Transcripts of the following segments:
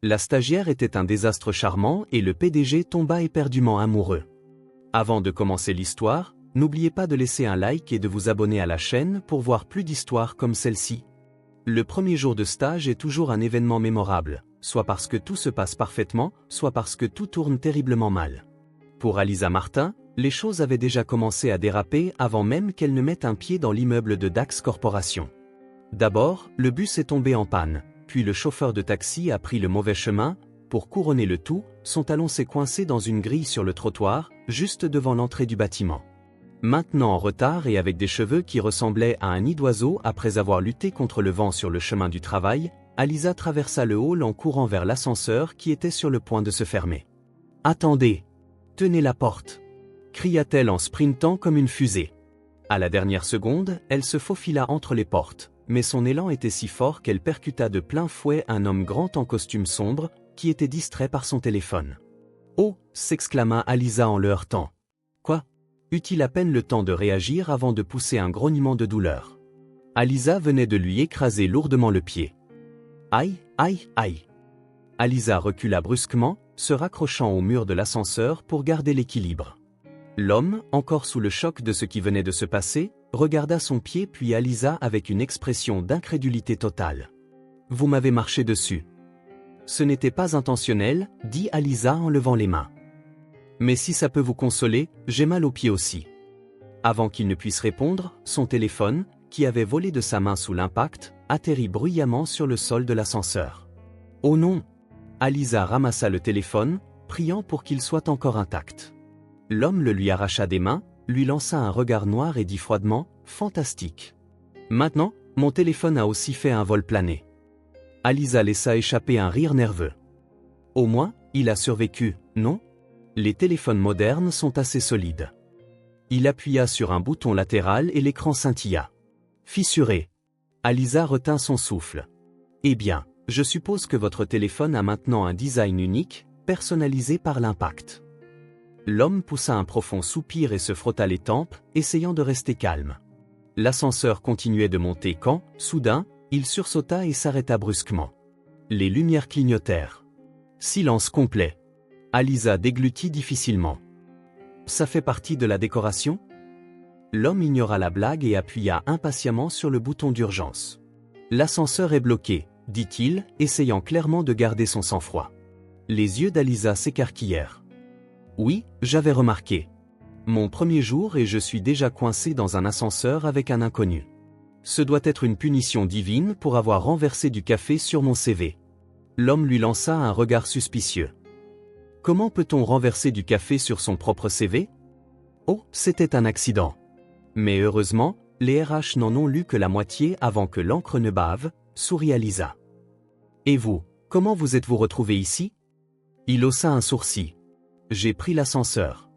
La stagiaire était un désastre charmant et le PDG tomba éperdument amoureux. Avant de commencer l'histoire, n'oubliez pas de laisser un like et de vous abonner à la chaîne pour voir plus d'histoires comme celle-ci. Le premier jour de stage est toujours un événement mémorable, soit parce que tout se passe parfaitement, soit parce que tout tourne terriblement mal. Pour Alisa Martin, les choses avaient déjà commencé à déraper avant même qu'elle ne mette un pied dans l'immeuble de Dax Corporation. D'abord, le bus est tombé en panne, puis le chauffeur de taxi a pris le mauvais chemin. Pour couronner le tout, son talon s'est coincé dans une grille sur le trottoir, juste devant l'entrée du bâtiment. Maintenant en retard et avec des cheveux qui ressemblaient à un nid d'oiseau après avoir lutté contre le vent sur le chemin du travail, Alisa traversa le hall en courant vers l'ascenseur qui était sur le point de se fermer. « Attendez! Tenez la porte !» cria-t-elle en sprintant comme une fusée. À la dernière seconde, elle se faufila entre les portes, mais son élan était si fort qu'elle percuta de plein fouet un homme grand en costume sombre, qui était distrait par son téléphone. « Oh !» s'exclama Alisa en le heurtant. « Quoi ?» eut-il à peine le temps de réagir avant de pousser un grognement de douleur. Alisa venait de lui écraser lourdement le pied. « Aïe, aïe, aïe !» Alisa recula brusquement, se raccrochant au mur de l'ascenseur pour garder l'équilibre. L'homme, encore sous le choc de ce qui venait de se passer, regarda son pied puis Alisa avec une expression d'incrédulité totale. « Vous m'avez marché dessus. » « Ce n'était pas intentionnel, » dit Alisa en levant les mains. « Mais si ça peut vous consoler, j'ai mal aux pieds aussi. » Avant qu'il ne puisse répondre, son téléphone, qui avait volé de sa main sous l'impact, atterrit bruyamment sur le sol de l'ascenseur. « Oh non !» Alisa ramassa le téléphone, priant pour qu'il soit encore intact. L'homme le lui arracha des mains, lui lança un regard noir et dit froidement « Fantastique. Maintenant, mon téléphone a aussi fait un vol plané. » Alisa laissa échapper un rire nerveux. « Au moins, il a survécu, non ? Les téléphones modernes sont assez solides. » Il appuya sur un bouton latéral et l'écran scintilla. Fissuré. Alisa retint son souffle. « Eh bien, je suppose que votre téléphone a maintenant un design unique, personnalisé par l'impact. » L'homme poussa un profond soupir et se frotta les tempes, essayant de rester calme. L'ascenseur continuait de monter quand, soudain, il sursauta et s'arrêta brusquement. Les lumières clignotèrent. Silence complet. Alisa déglutit difficilement. « Ça fait partie de la décoration ?» L'homme ignora la blague et appuya impatiemment sur le bouton d'urgence. « L'ascenseur est bloqué, » dit-il, essayant clairement de garder son sang-froid. Les yeux d'Alisa s'écarquillèrent. « Oui, j'avais remarqué. Mon premier jour et je suis déjà coincé dans un ascenseur avec un inconnu. Ce doit être une punition divine pour avoir renversé du café sur mon CV. » L'homme lui lança un regard suspicieux. « Comment peut-on renverser du café sur son propre CV ? » « Oh, c'était un accident. Mais heureusement, les RH n'en ont lu que la moitié avant que l'encre ne bave, » sourit Alisa. « Et vous, comment vous êtes-vous retrouvé ici ?» Il haussa un sourcil. « J'ai pris l'ascenseur. »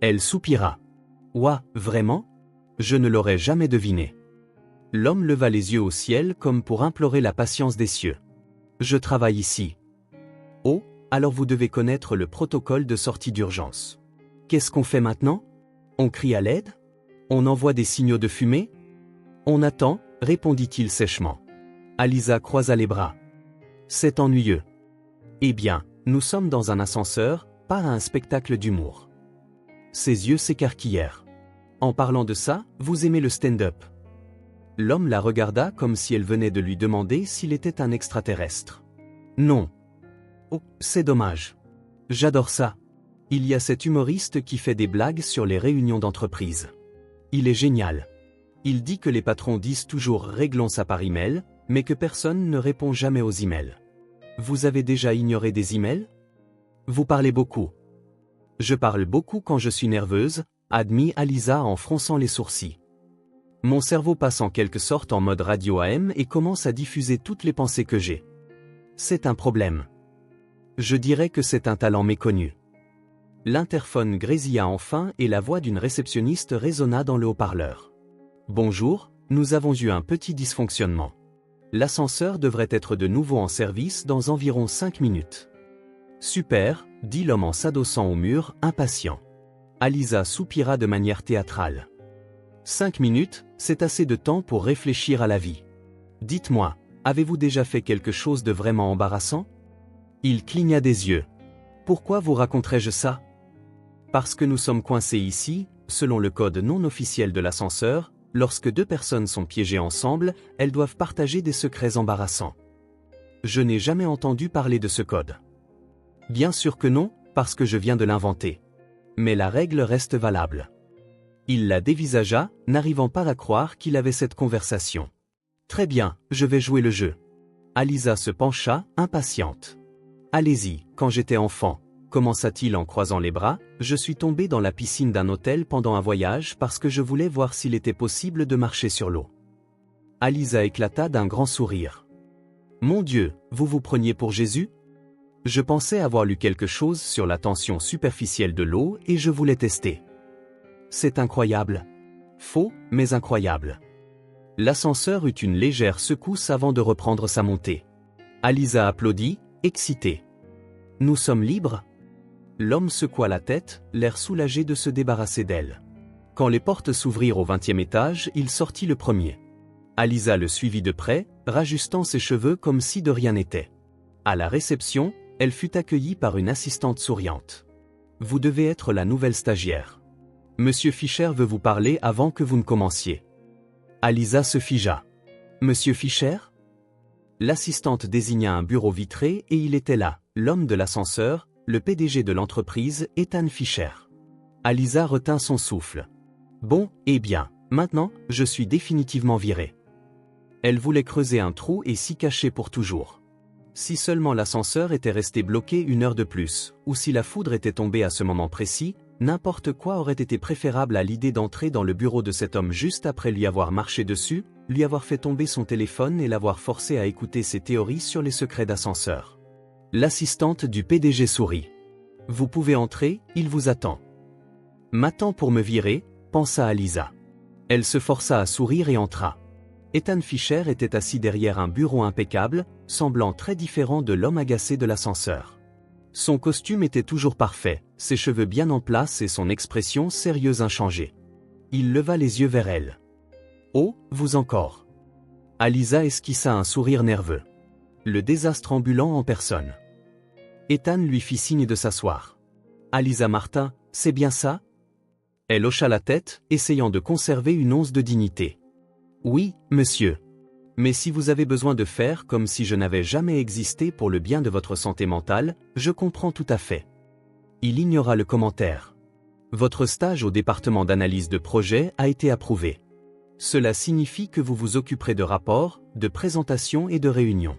Elle soupira. « Ouah, vraiment ? Je ne l'aurais jamais deviné. » L'homme leva les yeux au ciel comme pour implorer la patience des cieux. « Je travaille ici. »« Oh, alors vous devez connaître le protocole de sortie d'urgence. »« Qu'est-ce qu'on fait maintenant ? On crie à l'aide ? On envoie des signaux de fumée ? » ?»« On attend, » répondit-il sèchement. Alisa croisa les bras. « C'est ennuyeux. »« Eh bien, nous sommes dans un ascenseur, pas à un spectacle d'humour. » Ses yeux s'écarquillèrent. « En parlant de ça, vous aimez le stand-up ?» L'homme la regarda comme si elle venait de lui demander s'il était un extraterrestre. « Non. »« Oh, c'est dommage. J'adore ça. Il y a cet humoriste qui fait des blagues sur les réunions d'entreprise. Il est génial. Il dit que les patrons disent toujours « réglons ça par email », mais que personne ne répond jamais aux emails. Vous avez déjà ignoré des emails ? Vous parlez beaucoup. »« Je parle beaucoup quand je suis nerveuse », admit Alisa en fronçant les sourcils. Mon cerveau passe en quelque sorte en mode radio AM et commence à diffuser toutes les pensées que j'ai. C'est un problème. Je dirais que c'est un talent méconnu. L'interphone grésilla enfin et la voix d'une réceptionniste résonna dans le haut-parleur. Bonjour, nous avons eu un petit dysfonctionnement. L'ascenseur devrait être de nouveau en service dans environ 5 minutes. Super, dit l'homme en s'adossant au mur, impatient. Alisa soupira de manière théâtrale. 5 minutes, c'est assez de temps pour réfléchir à la vie. Dites-moi, avez-vous déjà fait quelque chose de vraiment embarrassant ? Il cligna des yeux. Pourquoi vous raconterais-je ça? Parce que nous sommes coincés ici, selon le code non officiel de l'ascenseur, lorsque deux personnes sont piégées ensemble, elles doivent partager des secrets embarrassants. Je n'ai jamais entendu parler de ce code. Bien sûr que non, parce que je viens de l'inventer. Mais la règle reste valable. Il la dévisagea, n'arrivant pas à croire qu'il avait cette conversation. Très bien, je vais jouer le jeu. Alisa se pencha, impatiente. Allez-y, quand j'étais enfant, commença-t-il en croisant les bras, je suis tombé dans la piscine d'un hôtel pendant un voyage parce que je voulais voir s'il était possible de marcher sur l'eau. Alisa éclata d'un grand sourire. Mon Dieu, vous vous preniez pour Jésus? Je pensais avoir lu quelque chose sur la tension superficielle de l'eau et je voulais tester. C'est incroyable. Faux, mais incroyable. L'ascenseur eut une légère secousse avant de reprendre sa montée. Alisa applaudit, excitée. Nous sommes libres? L'homme secoua la tête, l'air soulagé de se débarrasser d'elle. Quand les portes s'ouvrirent au 20e étage, il sortit le premier. Alisa le suivit de près, rajustant ses cheveux comme si de rien n'était. À la réception, elle fut accueillie par une assistante souriante. Vous devez être la nouvelle stagiaire. Monsieur Fischer veut vous parler avant que vous ne commenciez. Alisa se figea. Monsieur Fischer? L'assistante désigna un bureau vitré et il était là, l'homme de l'ascenseur, le PDG de l'entreprise, Ethan Fischer. Alisa retint son souffle. Bon, eh bien, maintenant, je suis définitivement virée. Elle voulait creuser un trou et s'y cacher pour toujours. Si seulement l'ascenseur était resté bloqué 1 heure de plus, ou si la foudre était tombée à ce moment précis, n'importe quoi aurait été préférable à l'idée d'entrer dans le bureau de cet homme juste après lui avoir marché dessus, lui avoir fait tomber son téléphone et l'avoir forcé à écouter ses théories sur les secrets d'ascenseur. L'assistante du PDG sourit. Vous pouvez entrer, il vous attend. M'attend pour me virer, pensa Alisa. Elle se força à sourire et entra. Ethan Fischer était assis derrière un bureau impeccable, semblant très différent de l'homme agacé de l'ascenseur. Son costume était toujours parfait, ses cheveux bien en place et son expression sérieuse inchangée. Il leva les yeux vers elle. Oh, vous encore. Alisa esquissa un sourire nerveux. Le désastre ambulant en personne. Ethan lui fit signe de s'asseoir. Alisa Martin, c'est bien ça? Elle hocha la tête, essayant de conserver une once de dignité. Oui, monsieur. Mais si vous avez besoin de faire comme si je n'avais jamais existé pour le bien de votre santé mentale, je comprends tout à fait. Il ignora le commentaire. Votre stage au département d'analyse de projet a été approuvé. Cela signifie que vous vous occuperez de rapports, de présentations et de réunions.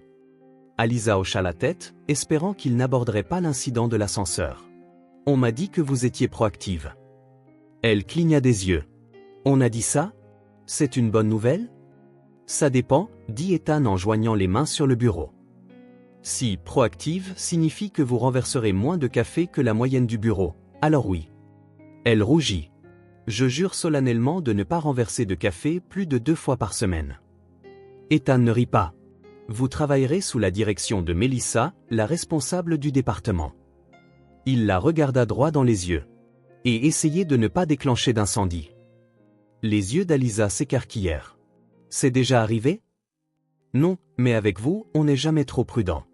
Alisa hocha la tête, espérant qu'il n'aborderait pas l'incident de l'ascenseur. On m'a dit que vous étiez proactive. Elle cligna des yeux. On a dit ça? C'est une bonne nouvelle? Ça dépend, dit Ethan en joignant les mains sur le bureau. Si proactive signifie que vous renverserez moins de café que la moyenne du bureau, alors oui. Elle rougit. Je jure solennellement de ne pas renverser de café plus de 2 fois par semaine. Ethan ne rit pas. Vous travaillerez sous la direction de Melissa, la responsable du département. Il la regarda droit dans les yeux. Et essayez de ne pas déclencher d'incendie. Les yeux d'Alisa s'écarquillèrent. C'est déjà arrivé? Non, mais avec vous, on n'est jamais trop prudent.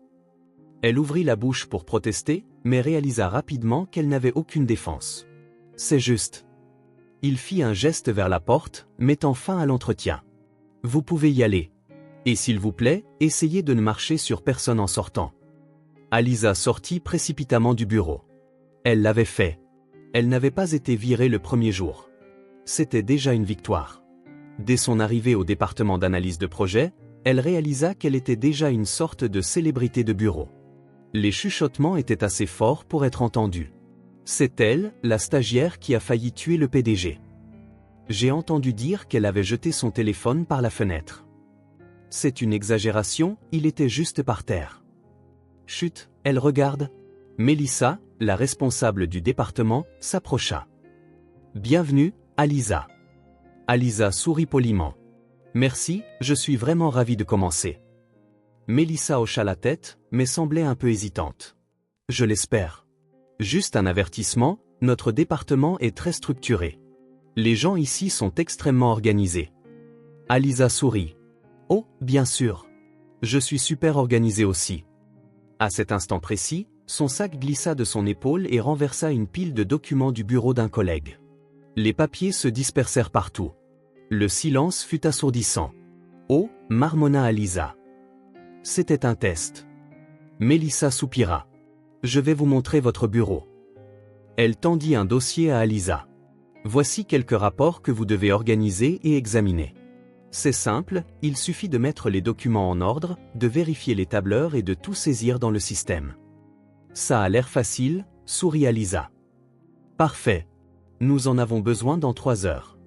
Elle ouvrit la bouche pour protester, mais réalisa rapidement qu'elle n'avait aucune défense. C'est juste. Il fit un geste vers la porte, mettant fin à l'entretien. Vous pouvez y aller. Et s'il vous plaît, essayez de ne marcher sur personne en sortant. Alisa sortit précipitamment du bureau. Elle l'avait fait. Elle n'avait pas été virée le premier jour. C'était déjà une victoire. Dès son arrivée au département d'analyse de projet, elle réalisa qu'elle était déjà une sorte de célébrité de bureau. Les chuchotements étaient assez forts pour être entendus. C'est elle, la stagiaire qui a failli tuer le PDG. J'ai entendu dire qu'elle avait jeté son téléphone par la fenêtre. C'est une exagération, il était juste par terre. Chut, elle regarde. Melissa, la responsable du département, s'approcha. Bienvenue, Alisa. Alisa sourit poliment. Merci, je suis vraiment ravie de commencer. Melissa hocha la tête, mais semblait un peu hésitante. Je l'espère. Juste un avertissement, notre département est très structuré. Les gens ici sont extrêmement organisés. Alisa sourit. Oh, bien sûr. Je suis super organisée aussi. À cet instant précis, son sac glissa de son épaule et renversa une pile de documents du bureau d'un collègue. Les papiers se dispersèrent partout. Le silence fut assourdissant. « Oh » marmonna Alisa. C'était un test. Mélissa soupira. « Je vais vous montrer votre bureau. » Elle tendit un dossier à Alisa. « Voici quelques rapports que vous devez organiser et examiner. C'est simple, il suffit de mettre les documents en ordre, de vérifier les tableurs et de tout saisir dans le système. » Ça a l'air facile, sourit Alisa. Parfait. Nous en avons besoin dans 3 heures.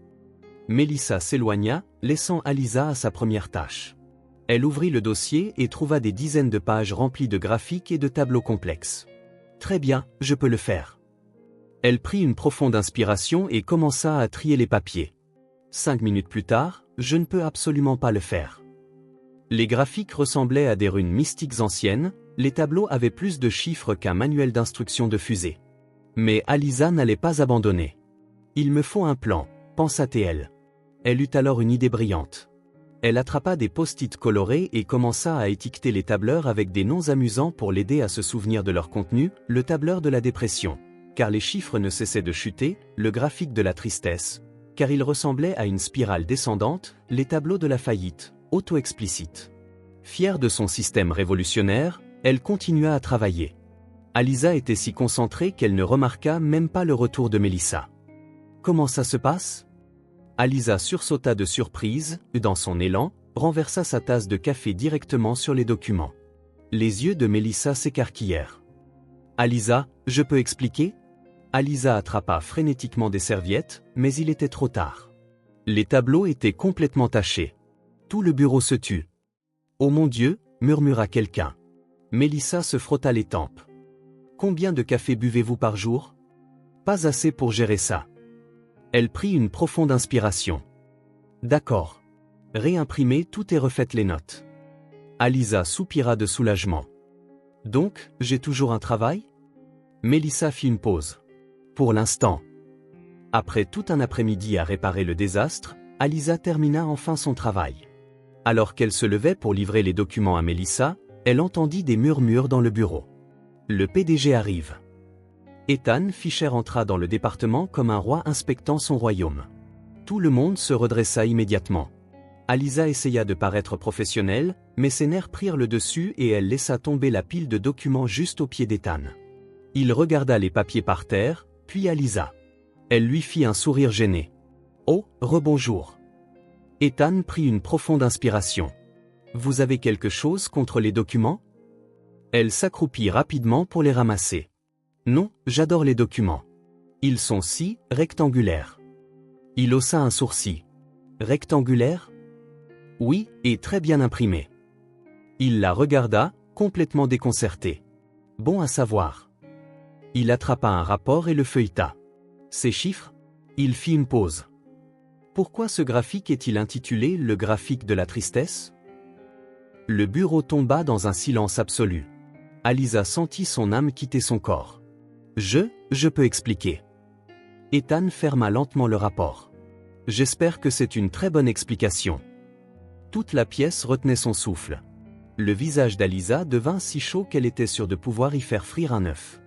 Mélissa s'éloigna, laissant Alisa à sa première tâche. Elle ouvrit le dossier et trouva des dizaines de pages remplies de graphiques et de tableaux complexes. Très bien, je peux le faire. Elle prit une profonde inspiration et commença à trier les papiers. 5 minutes plus tard, je ne peux absolument pas le faire. Les graphiques ressemblaient à des runes mystiques anciennes, les tableaux avaient plus de chiffres qu'un manuel d'instruction de fusée. Mais Alisa n'allait pas abandonner. Il me faut un plan, pensa-t-elle. Elle eut alors une idée brillante. Elle attrapa des post-it colorés et commença à étiqueter les tableurs avec des noms amusants pour l'aider à se souvenir de leur contenu, le tableur de la dépression, car les chiffres ne cessaient de chuter, le graphique de la tristesse, car il ressemblait à une spirale descendante, les tableaux de la faillite, auto-explicite. Fière de son système révolutionnaire, elle continua à travailler. Alisa était si concentrée qu'elle ne remarqua même pas le retour de Mélissa. Comment ça se passe ? Alisa sursauta de surprise, dans son élan, renversa sa tasse de café directement sur les documents. Les yeux de Mélissa s'écarquillèrent. Alisa, je peux expliquer ? Alisa attrapa frénétiquement des serviettes, mais il était trop tard. Les tableaux étaient complètement tachés. Tout le bureau se tut. Oh mon Dieu, murmura quelqu'un. Mélissa se frotta les tempes. Combien de café buvez-vous par jour ? Pas assez pour gérer ça. Elle prit une profonde inspiration. D'accord. Réimprimez tout et refaites les notes. Alisa soupira de soulagement. Donc, j'ai toujours un travail ? Mélissa fit une pause. Pour l'instant. Après tout un après-midi à réparer le désastre, Alisa termina enfin son travail. Alors qu'elle se levait pour livrer les documents à Mélissa, elle entendit des murmures dans le bureau. Le PDG arrive. Ethan Fischer entra dans le département comme un roi inspectant son royaume. Tout le monde se redressa immédiatement. Alisa essaya de paraître professionnelle, mais ses nerfs prirent le dessus et elle laissa tomber la pile de documents juste au pied d'Ethan. Il regarda les papiers par terre, puis Alisa. Elle lui fit un sourire gêné. « Oh, rebonjour. » Ethan prit une profonde inspiration. « Vous avez quelque chose contre les documents ?» Elle s'accroupit rapidement pour les ramasser. « Non, j'adore les documents. Ils sont si rectangulaires. » Il haussa un sourcil. « Rectangulaire ? » « Oui, et très bien imprimé. » Il la regarda, complètement déconcerté. « Bon à savoir. » Il attrapa un rapport et le feuilleta. « Ces chiffres ? » Il fit une pause. « Pourquoi ce graphique est-il intitulé « Le graphique de la tristesse » ? Le bureau tomba dans un silence absolu. Alisa sentit son âme quitter son corps. « Je peux expliquer. » Ethan ferma lentement le rapport. « J'espère que c'est une très bonne explication. » Toute la pièce retenait son souffle. Le visage d'Alisa devint si chaud qu'elle était sûre de pouvoir y faire frire un œuf.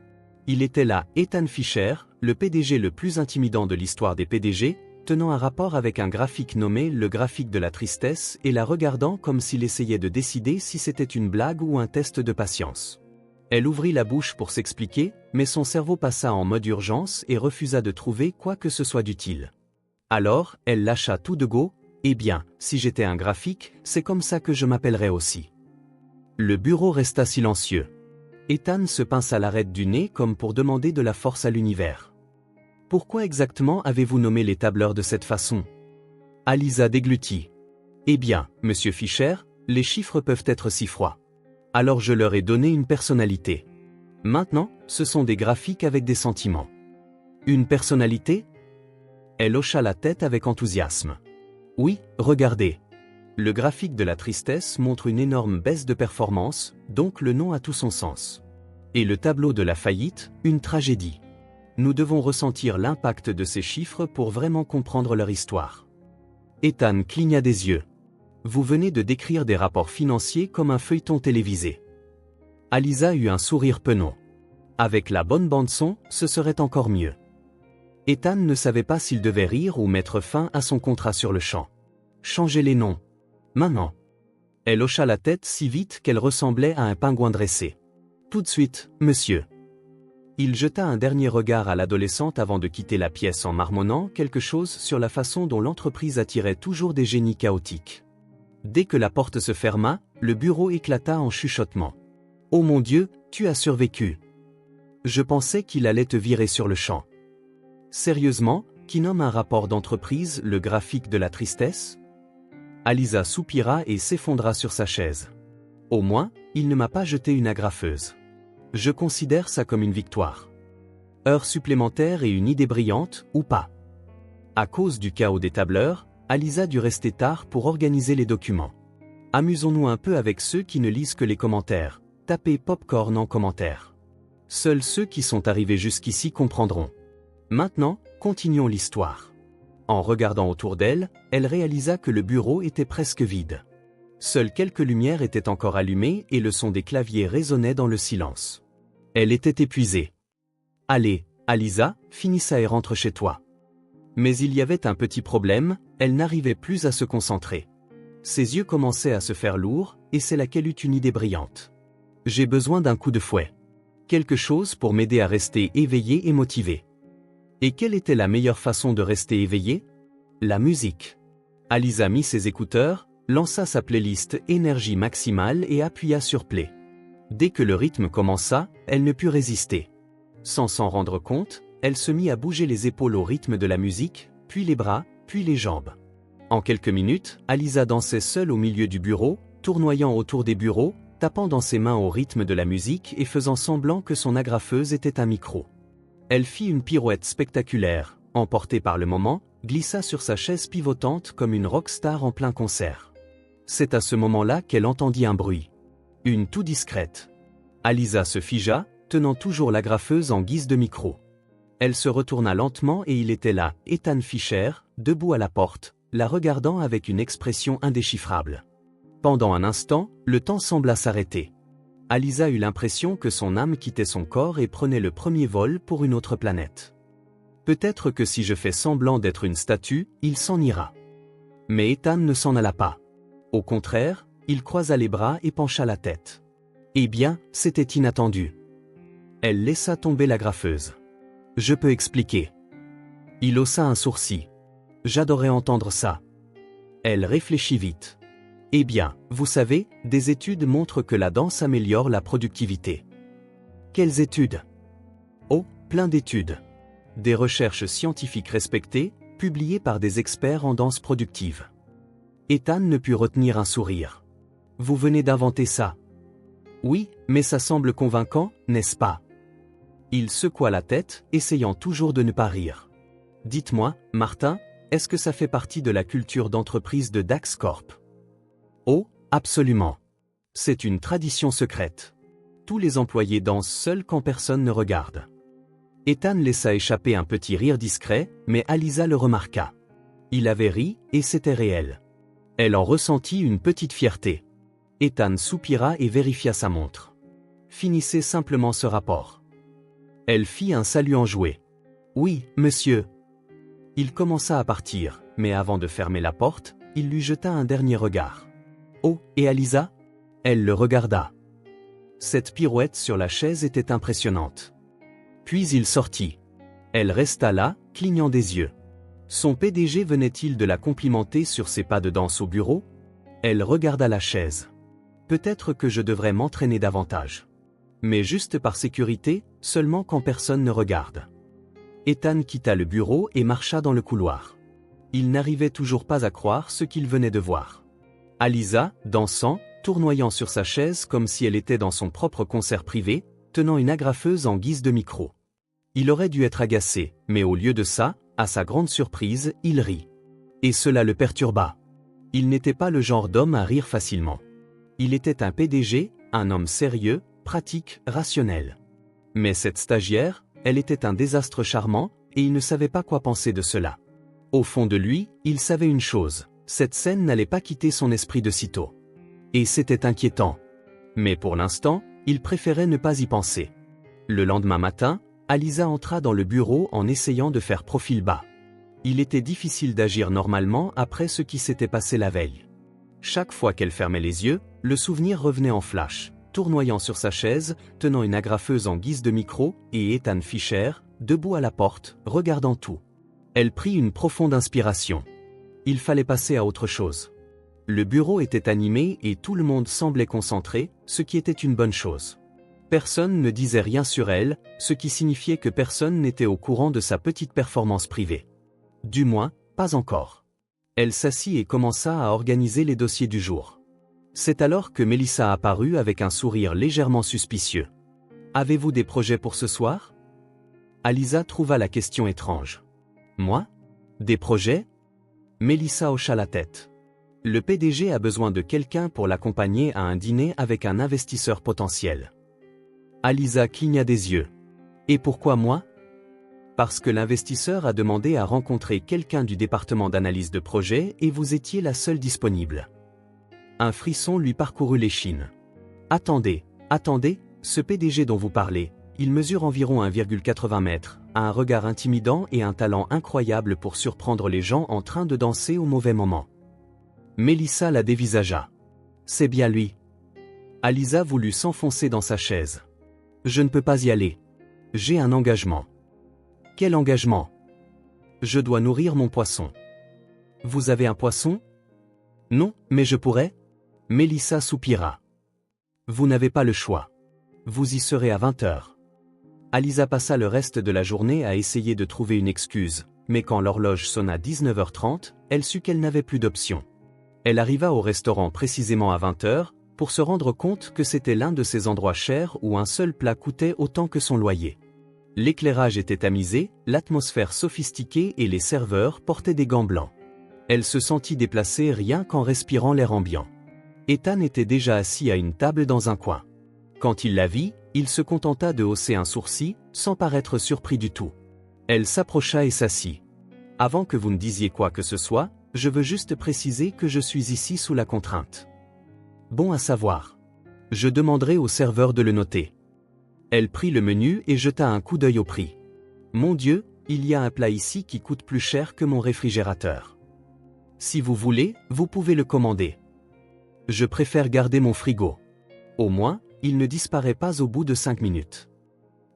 Il était là, Ethan Fischer, le PDG le plus intimidant de l'histoire des PDG, tenant un rapport avec un graphique nommé le graphique de la tristesse et la regardant comme s'il essayait de décider si c'était une blague ou un test de patience. Elle ouvrit la bouche pour s'expliquer, mais son cerveau passa en mode urgence et refusa de trouver quoi que ce soit d'utile. Alors, elle lâcha tout de go. Eh bien, si j'étais un graphique, c'est comme ça que je m'appellerais aussi. Le bureau resta silencieux. Ethan se pinça l'arête du nez comme pour demander de la force à l'univers. Pourquoi exactement avez-vous nommé les tableurs de cette façon ? Alisa déglutit. Eh bien, monsieur Fischer, les chiffres peuvent être si froids. Alors je leur ai donné une personnalité. Maintenant, ce sont des graphiques avec des sentiments. Une personnalité ? Elle hocha la tête avec enthousiasme. Oui, regardez. Le graphique de la tristesse montre une énorme baisse de performance, donc le nom a tout son sens. Et le tableau de la faillite, une tragédie. Nous devons ressentir l'impact de ces chiffres pour vraiment comprendre leur histoire. Ethan cligna des yeux. Vous venez de décrire des rapports financiers comme un feuilleton télévisé. Alisa eut un sourire penaud. Avec la bonne bande-son, ce serait encore mieux. Ethan ne savait pas s'il devait rire ou mettre fin à son contrat sur le champ. Changez les noms. Maintenant. Elle hocha la tête si vite qu'elle ressemblait à un pingouin dressé. Tout de suite, monsieur. Il jeta un dernier regard à l'adolescente avant de quitter la pièce en marmonnant quelque chose sur la façon dont l'entreprise attirait toujours des génies chaotiques. Dès que la porte se ferma, le bureau éclata en chuchotement. « Oh mon Dieu, tu as survécu. Je pensais qu'il allait te virer sur le champ. » Sérieusement, qui nomme un rapport d'entreprise le graphique de la tristesse? Alisa soupira et s'effondra sur sa chaise. Au moins, il ne m'a pas jeté une agrafeuse. Je considère ça comme une victoire. Heure supplémentaire et une idée brillante, ou pas. À cause du chaos des tableurs, Alisa dut rester tard pour organiser les documents. Amusons-nous un peu avec ceux qui ne lisent que les commentaires. Tapez popcorn en commentaire. Seuls ceux qui sont arrivés jusqu'ici comprendront. Maintenant, continuons l'histoire. En regardant autour d'elle, elle réalisa que le bureau était presque vide. Seules quelques lumières étaient encore allumées et le son des claviers résonnait dans le silence. Elle était épuisée. « Allez, Alisa, finis ça et rentre chez toi. » Mais il y avait un petit problème, elle n'arrivait plus à se concentrer. Ses yeux commençaient à se faire lourds, et c'est là qu'elle eut une idée brillante. « J'ai besoin d'un coup de fouet. Quelque chose pour m'aider à rester éveillée et motivée. » Et quelle était la meilleure façon de rester éveillée? La musique. Alisa mit ses écouteurs, lança sa playlist Énergie maximale et appuya sur Play. Dès que le rythme commença, elle ne put résister. Sans s'en rendre compte, elle se mit à bouger les épaules au rythme de la musique, puis les bras, puis les jambes. En quelques minutes, Alisa dansait seule au milieu du bureau, tournoyant autour des bureaux, tapant dans ses mains au rythme de la musique et faisant semblant que son agrafeuse était un micro. Elle fit une pirouette spectaculaire, emportée par le moment, glissa sur sa chaise pivotante comme une rockstar en plein concert. C'est à ce moment-là qu'elle entendit un bruit. Une toux discrète. Alisa se figea, tenant toujours l'agrafeuse en guise de micro. Elle se retourna lentement et il était là, Ethan Fisher, debout à la porte, la regardant avec une expression indéchiffrable. Pendant un instant, le temps sembla s'arrêter. Alisa eut l'impression que son âme quittait son corps et prenait le premier vol pour une autre planète. Peut-être que si je fais semblant d'être une statue, il s'en ira. Mais Ethan ne s'en alla pas. Au contraire, il croisa les bras et pencha la tête. Eh bien, c'était inattendu. Elle laissa tomber l'agrafeuse. Je peux expliquer. Il haussa un sourcil. J'adorais entendre ça. Elle réfléchit vite. Eh bien, vous savez, des études montrent que la danse améliore la productivité. Quelles études? Oh, plein d'études. Des recherches scientifiques respectées, publiées par des experts en danse productive. Ethan ne put retenir un sourire. Vous venez d'inventer ça? Oui, mais ça semble convaincant, n'est-ce pas? Il secoua la tête, essayant toujours de ne pas rire. Dites-moi, Martin, est-ce que ça fait partie de la culture d'entreprise de Dax Corp? Oh, absolument. C'est une tradition secrète. Tous les employés dansent seuls quand personne ne regarde. Ethan laissa échapper un petit rire discret, mais Alisa le remarqua. Il avait ri, et c'était réel. Elle en ressentit une petite fierté. Ethan soupira et vérifia sa montre. Finissez simplement ce rapport. Elle fit un salut enjoué. Oui, monsieur. Il commença à partir, mais avant de fermer la porte, il lui jeta un dernier regard. Oh, et Alisa? Elle le regarda. Cette pirouette sur la chaise était impressionnante. Puis il sortit. Elle resta là, clignant des yeux. Son PDG venait-il de la complimenter sur ses pas de danse au bureau? Elle regarda la chaise. Peut-être que je devrais m'entraîner davantage. Mais juste par sécurité, seulement quand personne ne regarde. Ethan quitta le bureau et marcha dans le couloir. Il n'arrivait toujours pas à croire ce qu'il venait de voir. Alisa, dansant, tournoyant sur sa chaise comme si elle était dans son propre concert privé, tenant une agrafeuse en guise de micro. Il aurait dû être agacé, mais au lieu de ça, à sa grande surprise, il rit. Et cela le perturba. Il n'était pas le genre d'homme à rire facilement. Il était un PDG, un homme sérieux, pratique, rationnel. Mais cette stagiaire, elle était un désastre charmant, et il ne savait pas quoi penser de cela. Au fond de lui, il savait une chose. Cette scène n'allait pas quitter son esprit de sitôt. Et c'était inquiétant. Mais pour l'instant, Il préférait ne pas y penser. Le lendemain matin, Alisa entra dans le bureau en essayant de faire profil bas. Il était difficile d'agir normalement après ce qui s'était passé la veille. Chaque fois qu'elle fermait les yeux, le souvenir revenait en flash, tournoyant sur sa chaise, tenant une agrafeuse en guise de micro, et Ethan Fischer, debout à la porte, regardant tout. Elle prit une profonde inspiration. Il fallait passer à autre chose. Le bureau était animé et tout le monde semblait concentré, ce qui était une bonne chose. Personne ne disait rien sur elle, ce qui signifiait que personne n'était au courant de sa petite performance privée. Du moins, pas encore. Elle s'assit et commença à organiser les dossiers du jour. C'est alors que Melissa apparut avec un sourire légèrement suspicieux. « Avez-vous des projets pour ce soir ?» Alisa trouva la question étrange. « Moi ? Des projets ?» Melissa hocha la tête. « Le PDG a besoin de quelqu'un pour l'accompagner à un dîner avec un investisseur potentiel. » Alisa cligna des yeux. « Et pourquoi moi ? » Parce que l'investisseur a demandé à rencontrer quelqu'un du département d'analyse de projet et vous étiez la seule disponible. Un frisson lui parcourut l'échine. Attendez, ce PDG dont vous parlez, il mesure environ 1,80 mètres, a un regard intimidant et un talent incroyable pour surprendre les gens en train de danser au mauvais moment. Melissa la dévisagea. C'est bien lui. Alisa voulut s'enfoncer dans sa chaise. Je ne peux pas y aller. J'ai un engagement. Quel engagement? Je dois nourrir mon poisson. Vous avez un poisson? Non, mais je pourrais? Melissa soupira. Vous n'avez pas le choix. Vous y serez à 20h. Alisa passa le reste de la journée à essayer de trouver une excuse, mais quand l'horloge sonna 19h30, elle sut qu'elle n'avait plus d'option. Elle arriva au restaurant précisément à 20h, pour se rendre compte que c'était l'un de ces endroits chers où un seul plat coûtait autant que son loyer. L'éclairage était tamisé, l'atmosphère sophistiquée et les serveurs portaient des gants blancs. Elle se sentit déplacée rien qu'en respirant l'air ambiant. Ethan était déjà assis à une table dans un coin. Quand il la vit, il se contenta de hausser un sourcil, sans paraître surpris du tout. Elle s'approcha et s'assit. « Avant que vous ne disiez quoi que ce soit, je veux juste préciser que je suis ici sous la contrainte. » Bon à savoir. Je demanderai au serveur de le noter. Elle prit le menu et jeta un coup d'œil au prix. « Mon Dieu, il y a un plat ici qui coûte plus cher que mon réfrigérateur. Si vous voulez, vous pouvez le commander. Je préfère garder mon frigo. Au moins, il ne disparaît pas au bout de 5 minutes. »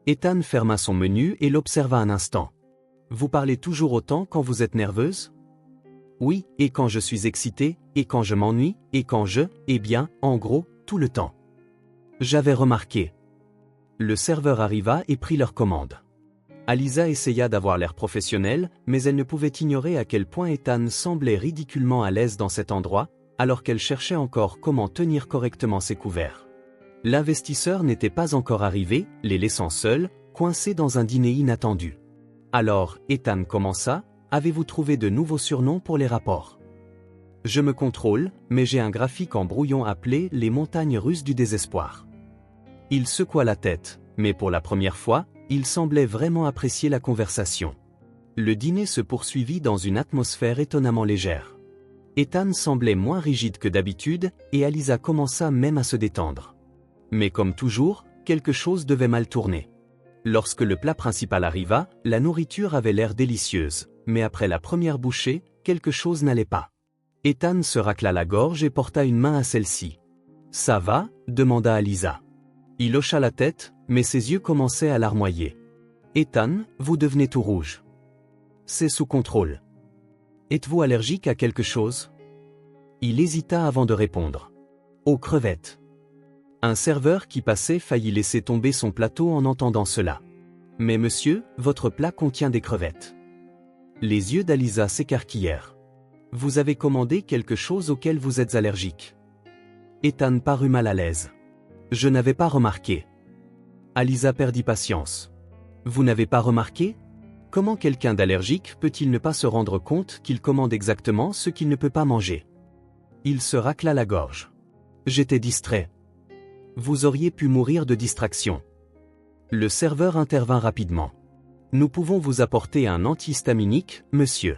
Ethan ferma son menu et l'observa un instant. « Vous parlez toujours autant quand vous êtes nerveuse ? » Oui, et quand je suis excitée, et quand je m'ennuie, et quand eh bien, en gros, tout le temps. J'avais remarqué. Le serveur arriva et prit leur commande. Alisa essaya d'avoir l'air professionnel, mais elle ne pouvait ignorer à quel point Ethan semblait ridiculement à l'aise dans cet endroit, alors qu'elle cherchait encore comment tenir correctement ses couverts. L'investisseur n'était pas encore arrivé, les laissant seuls, coincés dans un dîner inattendu. Alors, Ethan commença, « Avez-vous trouvé de nouveaux surnoms pour les rapports ? Je me contrôle, mais j'ai un graphique en brouillon appelé « Les montagnes russes du désespoir ». Il secoua la tête, mais pour la première fois, il semblait vraiment apprécier la conversation. Le dîner se poursuivit dans une atmosphère étonnamment légère. Ethan semblait moins rigide que d'habitude, et Alisa commença même à se détendre. Mais comme toujours, quelque chose devait mal tourner. Lorsque le plat principal arriva, la nourriture avait l'air délicieuse, mais après la première bouchée, quelque chose n'allait pas. Ethan se racla la gorge et porta une main à celle-ci. « Ça va ?» demanda Alisa. Il hocha la tête, mais ses yeux commençaient à larmoyer. « Ethan, vous devenez tout rouge. »« C'est sous contrôle. »« Êtes-vous allergique à quelque chose ?» Il hésita avant de répondre. « Aux crevettes. » Un serveur qui passait faillit laisser tomber son plateau en entendant cela. « Mais monsieur, votre plat contient des crevettes. » Les yeux d'Alisa s'écarquillèrent. « Vous avez commandé quelque chose auquel vous êtes allergique. » Ethan parut mal à l'aise. « Je n'avais pas remarqué. » Alisa perdit patience. « Vous n'avez pas remarqué ? Comment quelqu'un d'allergique peut-il ne pas se rendre compte qu'il commande exactement ce qu'il ne peut pas manger ? » Il se racla la gorge. « J'étais distrait. » Vous auriez pu mourir de distraction. Le serveur intervint rapidement. « Nous pouvons vous apporter un antihistaminique, monsieur. »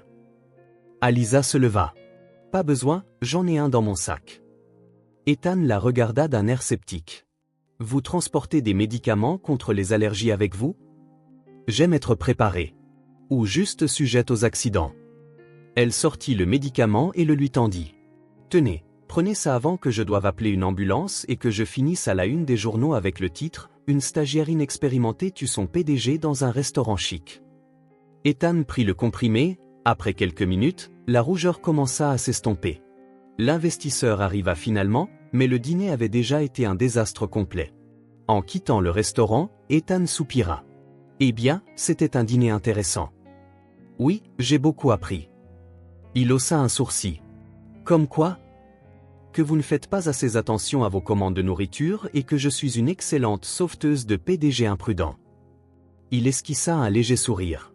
Alisa se leva. « Pas besoin, j'en ai un dans mon sac. » Ethan la regarda d'un air sceptique. « Vous transportez des médicaments contre les allergies avec vous? J'aime être préparée. Ou juste sujette aux accidents. Elle sortit le médicament et le lui tendit. Tenez, prenez ça avant que je doive appeler une ambulance et que je finisse à la une des journaux avec le titre « Une stagiaire inexpérimentée tue son PDG dans un restaurant chic ». Ethan prit le comprimé. Après quelques minutes, la rougeur commença à s'estomper. L'investisseur arriva finalement, mais le dîner avait déjà été un désastre complet. En quittant le restaurant, Ethan soupira. Eh bien, c'était un dîner intéressant. Oui, j'ai beaucoup appris. Il haussa un sourcil. Comme quoi? Que vous ne faites pas assez attention à vos commandes de nourriture et que je suis une excellente sauveteuse de PDG imprudent. Il esquissa un léger sourire.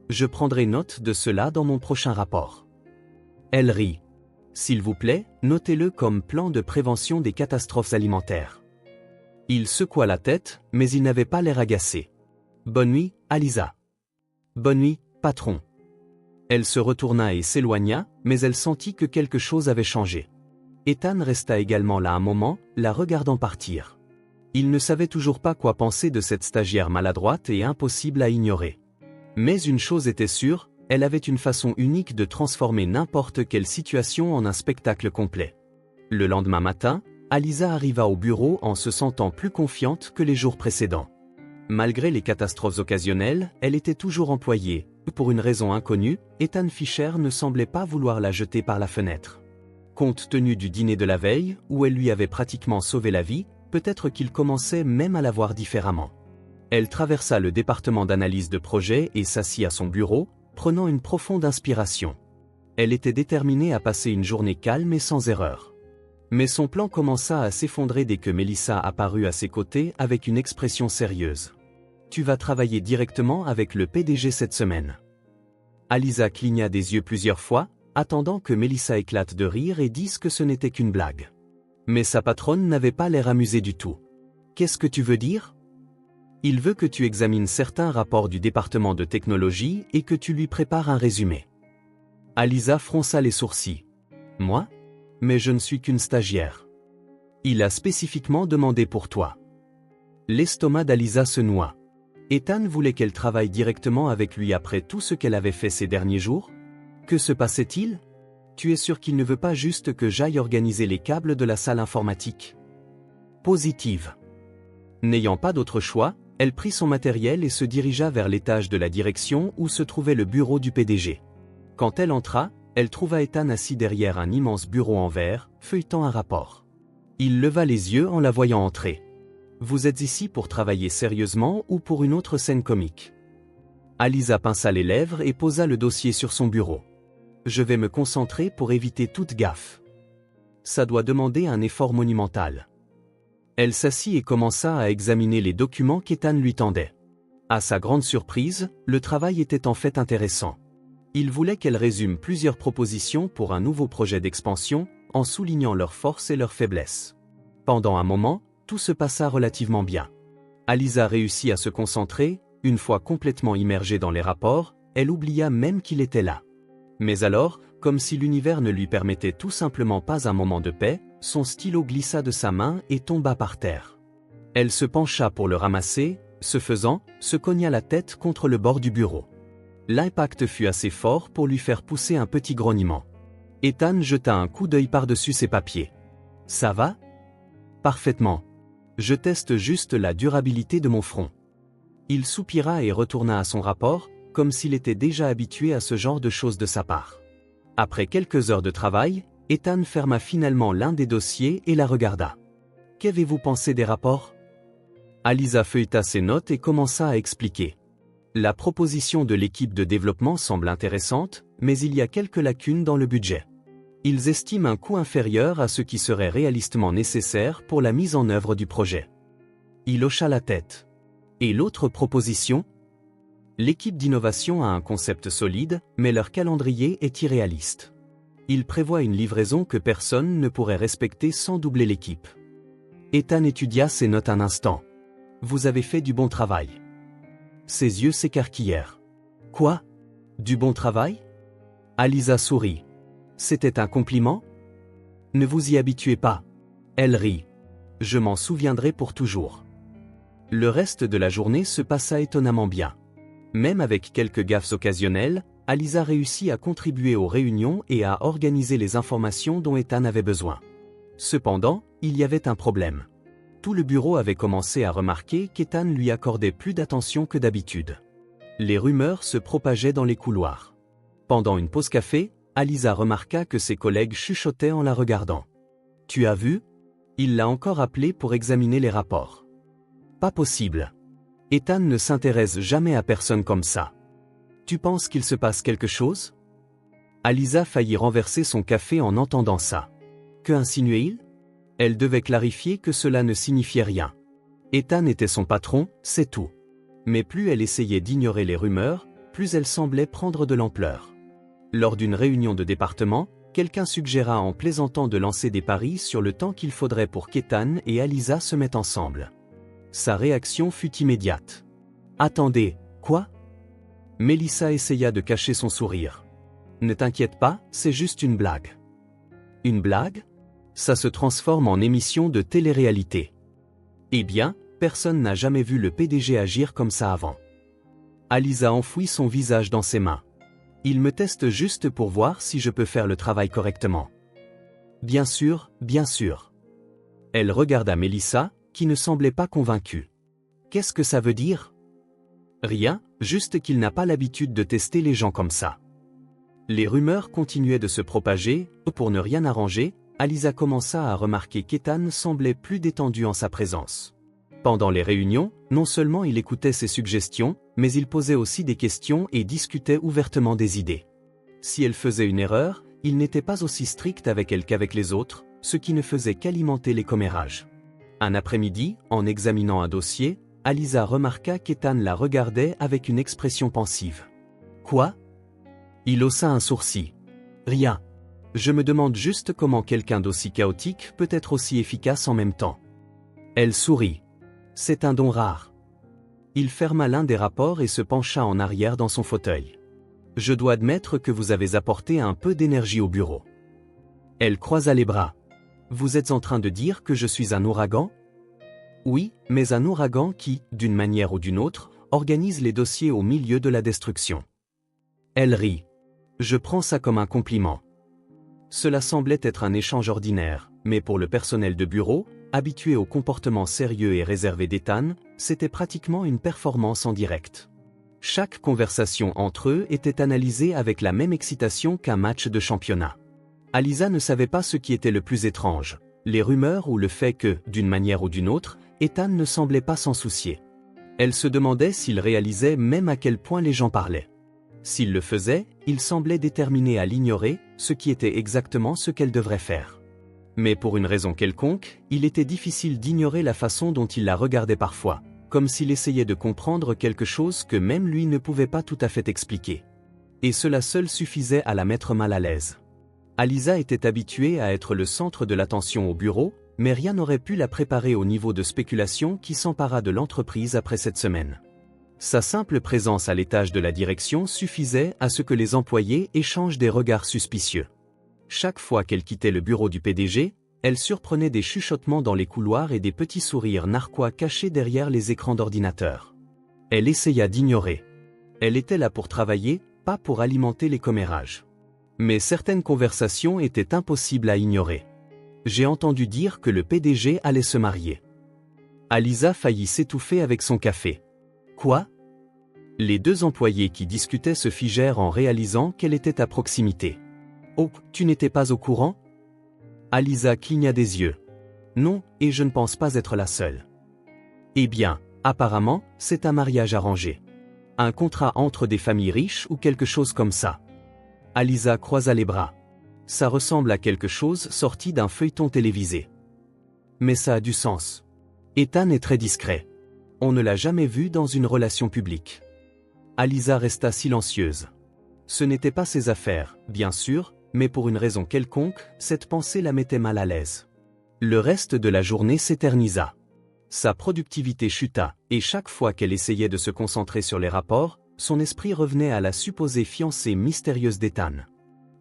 Je prendrai note de cela dans mon prochain rapport. Elle rit. S'il vous plaît, notez-le comme plan de prévention des catastrophes alimentaires. Il secoua la tête, mais il n'avait pas l'air agacé. Bonne nuit, Alisa. Bonne nuit, patron. Elle se retourna et s'éloigna, mais elle sentit que quelque chose avait changé. Ethan resta également là un moment, la regardant partir. Il ne savait toujours pas quoi penser de cette stagiaire maladroite et impossible à ignorer. Mais une chose était sûre, elle avait une façon unique de transformer n'importe quelle situation en un spectacle complet. Le lendemain matin, Alisa arriva au bureau en se sentant plus confiante que les jours précédents. Malgré les catastrophes occasionnelles, elle était toujours employée. Pour une raison inconnue, Ethan Fisher ne semblait pas vouloir la jeter par la fenêtre. Compte tenu du dîner de la veille, où elle lui avait pratiquement sauvé la vie, peut-être qu'il commençait même à la voir différemment. Elle traversa le département d'analyse de projet et s'assit à son bureau, prenant une profonde inspiration. Elle était déterminée à passer une journée calme et sans erreur. Mais son plan commença à s'effondrer dès que Melissa apparut à ses côtés avec une expression sérieuse. « Tu vas travailler directement avec le PDG cette semaine. » Alisa cligna des yeux plusieurs fois, attendant que Melissa éclate de rire et dise que ce n'était qu'une blague. Mais sa patronne n'avait pas l'air amusée du tout. « Qu'est-ce que tu veux dire ? » Il veut que tu examines certains rapports du département de technologie et que tu lui prépares un résumé. Alisa fronça les sourcils. « Moi ? Mais je ne suis qu'une stagiaire. Il a spécifiquement demandé pour toi. » L'estomac d'Alisa se noua. Ethan voulait qu'elle travaille directement avec lui après tout ce qu'elle avait fait ces derniers jours ? Que se passait-il ? Tu es sûr qu'il ne veut pas juste que j'aille organiser les câbles de la salle informatique ? Positive. N'ayant pas d'autre choix, elle prit son matériel et se dirigea vers l'étage de la direction où se trouvait le bureau du PDG. Quand elle entra, elle trouva Ethan assis derrière un immense bureau en verre, feuilletant un rapport. Il leva les yeux en la voyant entrer. « Vous êtes ici pour travailler sérieusement ou pour une autre scène comique ?» Alisa pinça les lèvres et posa le dossier sur son bureau. « Je vais me concentrer pour éviter toute gaffe. Ça doit demander un effort monumental. » Elle s'assit et commença à examiner les documents qu'Ethan lui tendait. À sa grande surprise, le travail était en fait intéressant. Il voulait qu'elle résume plusieurs propositions pour un nouveau projet d'expansion, en soulignant leurs forces et leurs faiblesses. Pendant un moment, tout se passa relativement bien. Alisa réussit à se concentrer, une fois complètement immergée dans les rapports, elle oublia même qu'il était là. Mais alors, comme si l'univers ne lui permettait tout simplement pas un moment de paix, son stylo glissa de sa main et tomba par terre. Elle se pencha pour le ramasser, ce faisant, se cogna la tête contre le bord du bureau. L'impact fut assez fort pour lui faire pousser un petit grognement. Ethan jeta un coup d'œil par-dessus ses papiers. « Ça va ? » ?»« Parfaitement. Je teste juste la durabilité de mon front. » Il soupira et retourna à son rapport, comme s'il était déjà habitué à ce genre de choses de sa part. Après quelques heures de travail, Ethan ferma finalement l'un des dossiers et la regarda. « Qu'avez-vous pensé des rapports ?» Alisa feuilleta ses notes et commença à expliquer. La proposition de l'équipe de développement semble intéressante, mais il y a quelques lacunes dans le budget. Ils estiment un coût inférieur à ce qui serait réalistement nécessaire pour la mise en œuvre du projet. Il hocha la tête. Et l'autre proposition ? L'équipe d'innovation a un concept solide, mais leur calendrier est irréaliste. Il prévoit une livraison que personne ne pourrait respecter sans doubler l'équipe. Ethan étudia ses notes un instant. « Vous avez fait du bon travail. » Ses yeux s'écarquillèrent. « Quoi ? Du bon travail ?» Alisa sourit. « C'était un compliment ? Ne vous y habituez pas. » Elle rit. « Je m'en souviendrai pour toujours. Le reste de la journée se passa étonnamment bien. Même avec quelques gaffes occasionnelles, Aliza réussit à contribuer aux réunions et à organiser les informations dont Ethan avait besoin. Cependant, il y avait un problème. Tout le bureau avait commencé à remarquer qu'Ethan lui accordait plus d'attention que d'habitude. Les rumeurs se propageaient dans les couloirs. Pendant une pause café, Aliza remarqua que ses collègues chuchotaient en la regardant. « Tu as vu ? Il l'a encore appelé pour examiner les rapports. » « Pas possible. Ethan ne s'intéresse jamais à personne comme ça. Tu penses qu'il se passe quelque chose ?» Aliza faillit renverser son café en entendant ça. Que insinuait-il ? Elle devait clarifier que cela ne signifiait rien. Ethan était son patron, c'est tout. Mais plus elle essayait d'ignorer les rumeurs, plus elles semblaient prendre de l'ampleur. Lors d'une réunion de département, quelqu'un suggéra en plaisantant de lancer des paris sur le temps qu'il faudrait pour qu'Ethan et Aliza se mettent ensemble. Sa réaction fut immédiate. « Attendez, quoi ?» Melissa essaya de cacher son sourire. « Ne t'inquiète pas, c'est juste une blague. » « Une blague ? Ça se transforme en émission de télé-réalité. » Eh bien, personne n'a jamais vu le PDG agir comme ça avant. Aliza enfouit son visage dans ses mains. « Il me teste juste pour voir si je peux faire le travail correctement. » « Bien sûr, bien sûr. » Elle regarda Melissa, qui ne semblait pas convaincue. « Qu'est-ce que ça veut dire ? » « Rien, juste qu'il n'a pas l'habitude de tester les gens comme ça. » Les rumeurs continuaient de se propager, pour ne rien arranger, Aliza commença à remarquer qu'Ethan semblait plus détendu en sa présence. Pendant les réunions, non seulement il écoutait ses suggestions, mais il posait aussi des questions et discutait ouvertement des idées. Si elle faisait une erreur, il n'était pas aussi strict avec elle qu'avec les autres, ce qui ne faisait qu'alimenter les commérages. Un après-midi, en examinant un dossier, Aliza remarqua qu'Ethan la regardait avec une expression pensive. « Quoi ?» Il haussa un sourcil. « Rien. Je me demande juste comment quelqu'un d'aussi chaotique peut être aussi efficace en même temps. » Elle sourit. « C'est un don rare. » Il ferma l'un des rapports et se pencha en arrière dans son fauteuil. « Je dois admettre que vous avez apporté un peu d'énergie au bureau. » Elle croisa les bras. « Vous êtes en train de dire que je suis un ouragan ? » Oui, mais un ouragan qui, d'une manière ou d'une autre, organise les dossiers au milieu de la destruction. Elle rit. Je prends ça comme un compliment. Cela semblait être un échange ordinaire, mais pour le personnel de bureau, habitué au comportement sérieux et réservé d'Ethan, c'était pratiquement une performance en direct. Chaque conversation entre eux était analysée avec la même excitation qu'un match de championnat. Aliza ne savait pas ce qui était le plus étrange, les rumeurs ou le fait que, d'une manière ou d'une autre, Ethan ne semblait pas s'en soucier. Elle se demandait s'il réalisait même à quel point les gens parlaient. S'il le faisait, il semblait déterminé à l'ignorer, ce qui était exactement ce qu'elle devrait faire. Mais pour une raison quelconque, il était difficile d'ignorer la façon dont il la regardait parfois, comme s'il essayait de comprendre quelque chose que même lui ne pouvait pas tout à fait expliquer. Et cela seul suffisait à la mettre mal à l'aise. Aliza était habituée à être le centre de l'attention au bureau, mais rien n'aurait pu la préparer au niveau de spéculation qui s'empara de l'entreprise après cette semaine. Sa simple présence à l'étage de la direction suffisait à ce que les employés échangent des regards suspicieux. Chaque fois qu'elle quittait le bureau du PDG, elle surprenait des chuchotements dans les couloirs et des petits sourires narquois cachés derrière les écrans d'ordinateur. Elle essaya d'ignorer. Elle était là pour travailler, pas pour alimenter les commérages. Mais certaines conversations étaient impossibles à ignorer. J'ai entendu dire que le PDG allait se marier. Aliza faillit s'étouffer avec son café. Quoi ? Les deux employés qui discutaient se figèrent en réalisant qu'elle était à proximité. Oh, tu n'étais pas au courant ? Aliza cligna des yeux. Non, et je ne pense pas être la seule. Eh bien, apparemment, c'est un mariage arrangé. Un contrat entre des familles riches ou quelque chose comme ça. Aliza croisa les bras. Ça ressemble à quelque chose sorti d'un feuilleton télévisé. Mais ça a du sens. Ethan est très discret. On ne l'a jamais vu dans une relation publique. Aliza resta silencieuse. Ce n'était pas ses affaires, bien sûr, mais pour une raison quelconque, cette pensée la mettait mal à l'aise. Le reste de la journée s'éternisa. Sa productivité chuta, et chaque fois qu'elle essayait de se concentrer sur les rapports, son esprit revenait à la supposée fiancée mystérieuse d'Ethan.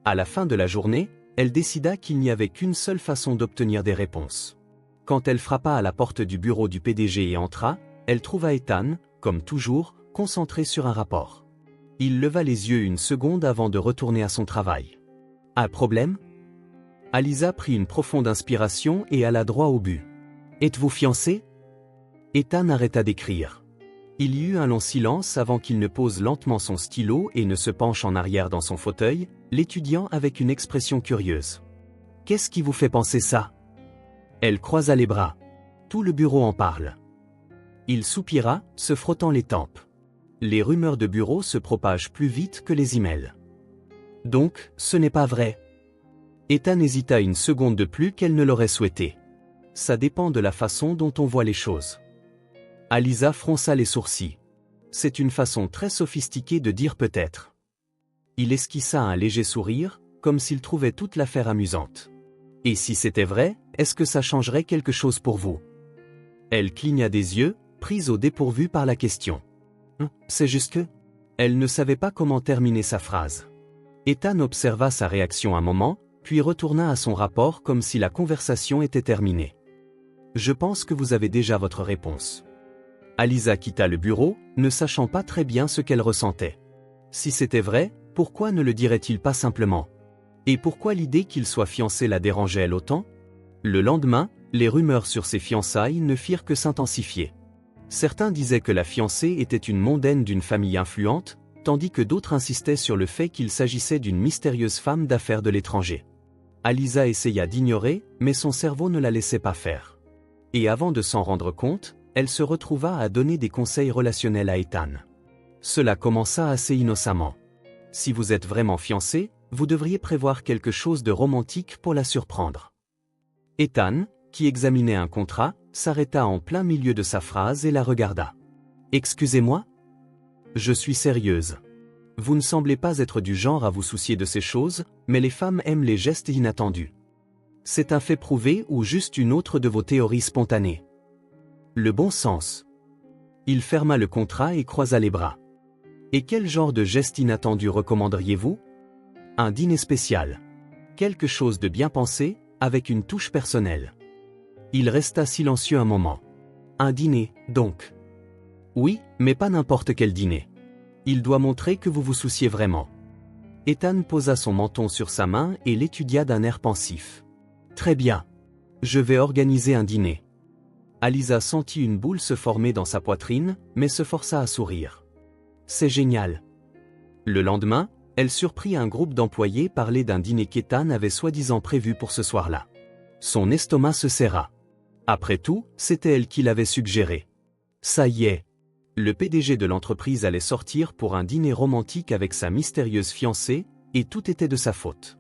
À la fin de la journée, elle décida qu'il n'y avait qu'une seule façon d'obtenir des réponses. Quand elle frappa à la porte du bureau du PDG et entra, elle trouva Ethan, comme toujours, concentré sur un rapport. Il leva les yeux une seconde avant de retourner à son travail. « Un problème ?» Aliza prit une profonde inspiration et alla droit au but. « Êtes-vous fiancé ?» Ethan arrêta d'écrire. Il y eut un long silence avant qu'il ne pose lentement son stylo et ne se penche en arrière dans son fauteuil, l'étudiant avec une expression curieuse. « Qu'est-ce qui vous fait penser ça ?» Elle croisa les bras. « Tout le bureau en parle. » Il soupira, se frottant les tempes. Les rumeurs de bureau se propagent plus vite que les emails. « Donc, ce n'est pas vrai ?» Ethan hésita une seconde de plus qu'elle ne l'aurait souhaité. « Ça dépend de la façon dont on voit les choses. » Aliza fronça les sourcils. C'est une façon très sophistiquée de dire peut-être. Il esquissa un léger sourire, comme s'il trouvait toute l'affaire amusante. Et si c'était vrai, est-ce que ça changerait quelque chose pour vous? Elle cligna des yeux, prise au dépourvu par la question. C'est juste que... Elle ne savait pas comment terminer sa phrase. Ethan observa sa réaction un moment, puis retourna à son rapport comme si la conversation était terminée. Je pense que vous avez déjà votre réponse. Aliza quitta le bureau, ne sachant pas très bien ce qu'elle ressentait. Si c'était vrai, pourquoi ne le dirait-il pas simplement? Et pourquoi l'idée qu'il soit fiancé la dérangeait elle autant? Le lendemain, les rumeurs sur ses fiançailles ne firent que s'intensifier. Certains disaient que la fiancée était une mondaine d'une famille influente, tandis que d'autres insistaient sur le fait qu'il s'agissait d'une mystérieuse femme d'affaires de l'étranger. Aliza essaya d'ignorer, mais son cerveau ne la laissait pas faire. Et avant de s'en rendre compte, elle se retrouva à donner des conseils relationnels à Ethan. Cela commença assez innocemment. Si vous êtes vraiment fiancé, vous devriez prévoir quelque chose de romantique pour la surprendre. Ethan, qui examinait un contrat, s'arrêta en plein milieu de sa phrase et la regarda. « Excusez-moi ? Je suis sérieuse. Vous ne semblez pas être du genre à vous soucier de ces choses, mais les femmes aiment les gestes inattendus. C'est un fait prouvé ou juste une autre de vos théories spontanées ? Le bon sens. » Il ferma le contrat et croisa les bras. « Et quel genre de geste inattendu recommanderiez-vous ? Un dîner spécial. Quelque chose de bien pensé, avec une touche personnelle. » Il resta silencieux un moment. « Un dîner, donc ? » « Oui, mais pas n'importe quel dîner. Il doit montrer que vous vous souciez vraiment. » Ethan posa son menton sur sa main et l'étudia d'un air pensif. « Très bien. Je vais organiser un dîner. » Aliza sentit une boule se former dans sa poitrine, mais se força à sourire. « C'est génial. » Le lendemain, elle surprit un groupe d'employés parler d'un dîner qu'Ethan avait soi-disant prévu pour ce soir-là. Son estomac se serra. Après tout, c'était elle qui l'avait suggéré. Ça y est. Le PDG de l'entreprise allait sortir pour un dîner romantique avec sa mystérieuse fiancée, et tout était de sa faute.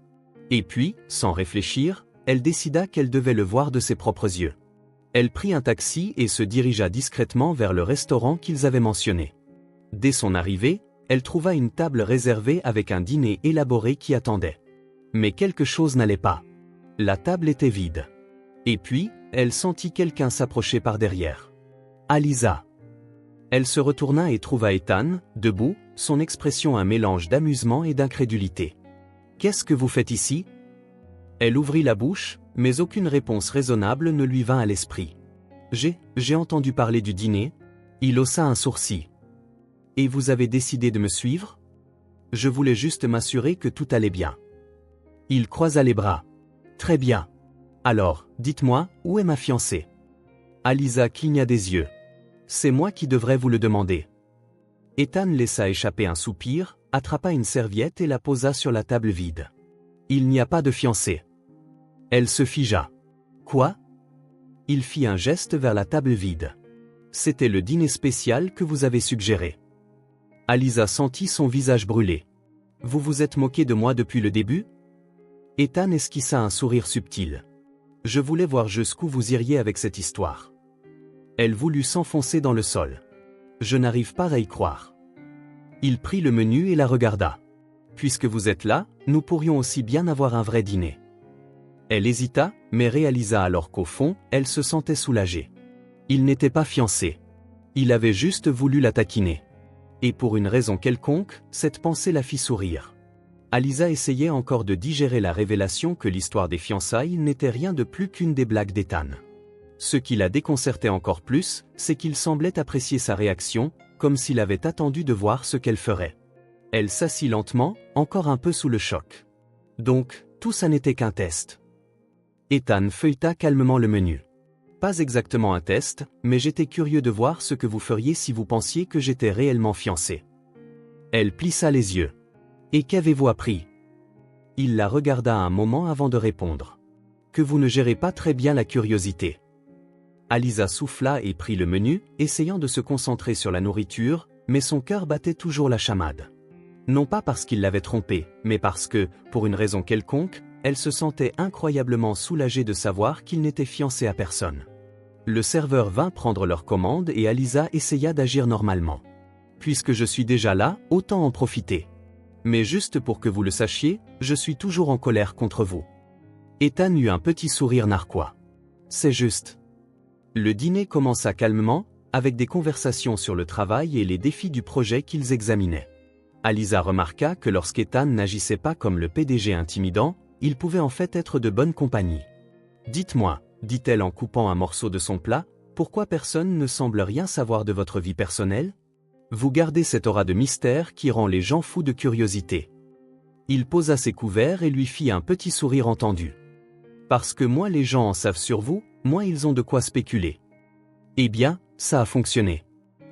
Et puis, sans réfléchir, elle décida qu'elle devait le voir de ses propres yeux. Elle prit un taxi et se dirigea discrètement vers le restaurant qu'ils avaient mentionné. Dès son arrivée, elle trouva une table réservée avec un dîner élaboré qui attendait. Mais quelque chose n'allait pas. La table était vide. Et puis, elle sentit quelqu'un s'approcher par derrière. Aliza. Elle se retourna et trouva Ethan, debout, son expression un mélange d'amusement et d'incrédulité. « Qu'est-ce que vous faites ici ?» Elle ouvrit la bouche, mais aucune réponse raisonnable ne lui vint à l'esprit. « J'ai entendu parler du dîner. » Il haussa un sourcil. « Et vous avez décidé de me suivre ? Je voulais juste m'assurer que tout allait bien. » Il croisa les bras. « Très bien. Alors, dites-moi, où est ma fiancée ?» Aliza cligna des yeux. « C'est moi qui devrais vous le demander. » Ethan laissa échapper un soupir, attrapa une serviette et la posa sur la table vide. « Il n'y a pas de fiancée. » Elle se figea. « Quoi ?» Il fit un geste vers la table vide. « C'était le dîner spécial que vous avez suggéré. » Aliza sentit son visage brûler. « Vous vous êtes moqué de moi depuis le début ?» Ethan esquissa un sourire subtil. « Je voulais voir jusqu'où vous iriez avec cette histoire. » Elle voulut s'enfoncer dans le sol. « Je n'arrive pas à y croire. » Il prit le menu et la regarda. « Puisque vous êtes là, nous pourrions aussi bien avoir un vrai dîner. » Elle hésita, mais réalisa alors qu'au fond, elle se sentait soulagée. Il n'était pas fiancé. Il avait juste voulu la taquiner. Et pour une raison quelconque, cette pensée la fit sourire. Aliza essayait encore de digérer la révélation que l'histoire des fiançailles n'était rien de plus qu'une des blagues d'Ethan. Ce qui la déconcertait encore plus, c'est qu'il semblait apprécier sa réaction, comme s'il avait attendu de voir ce qu'elle ferait. Elle s'assit lentement, encore un peu sous le choc. Donc, tout ça n'était qu'un test. Ethan feuilleta calmement le menu. Pas exactement un test, mais j'étais curieux de voir ce que vous feriez si vous pensiez que j'étais réellement fiancé. Elle plissa les yeux. Et qu'avez-vous appris? Il la regarda un moment avant de répondre. Que vous ne gérez pas très bien la curiosité. Alisa souffla et prit le menu, essayant de se concentrer sur la nourriture, mais son cœur battait toujours la chamade. Non pas parce qu'il l'avait trompée, mais parce que, pour une raison quelconque, elle se sentait incroyablement soulagée de savoir qu'il n'était fiancé à personne. Le serveur vint prendre leur commande et Alisa essaya d'agir normalement. Puisque je suis déjà là, autant en profiter. Mais juste pour que vous le sachiez, je suis toujours en colère contre vous. Ethan eut un petit sourire narquois. C'est juste. Le dîner commença calmement, avec des conversations sur le travail et les défis du projet qu'ils examinaient. Alisa remarqua que lorsqu'Ethan n'agissait pas comme le PDG intimidant, il pouvait en fait être de bonne compagnie. « Dites-moi », dit-elle en coupant un morceau de son plat, « pourquoi personne ne semble rien savoir de votre vie personnelle? Vous gardez cette aura de mystère qui rend les gens fous de curiosité. » Il posa ses couverts et lui fit un petit sourire entendu. « Parce que moins les gens en savent sur vous, moins ils ont de quoi spéculer. » Eh bien, ça a fonctionné.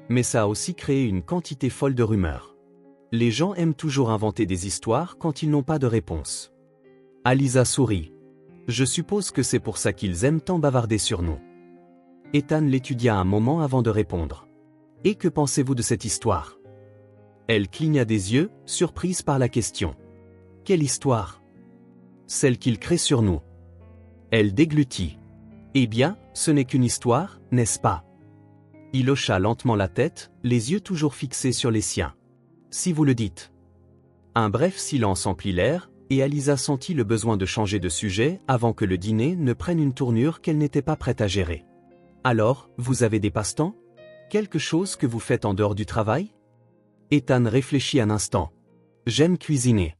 Mais ça a aussi créé une quantité folle de rumeurs. Les gens aiment toujours inventer des histoires quand ils n'ont pas de réponse. Alisa sourit. Je suppose que c'est pour ça qu'ils aiment tant bavarder sur nous. Ethan l'étudia un moment avant de répondre. Et que pensez-vous de cette histoire? Elle cligna des yeux, surprise par la question. Quelle histoire? Celle qu'il crée sur nous. Elle déglutit. Eh bien, ce n'est qu'une histoire, n'est-ce pas? Il hocha lentement la tête, les yeux toujours fixés sur les siens. Si vous le dites. Un bref silence emplit l'air, et Alisa sentit le besoin de changer de sujet avant que le dîner ne prenne une tournure qu'elle n'était pas prête à gérer. Alors, vous avez des passe-temps? Quelque chose que vous faites en dehors du travail? Ethan réfléchit un instant. J'aime cuisiner.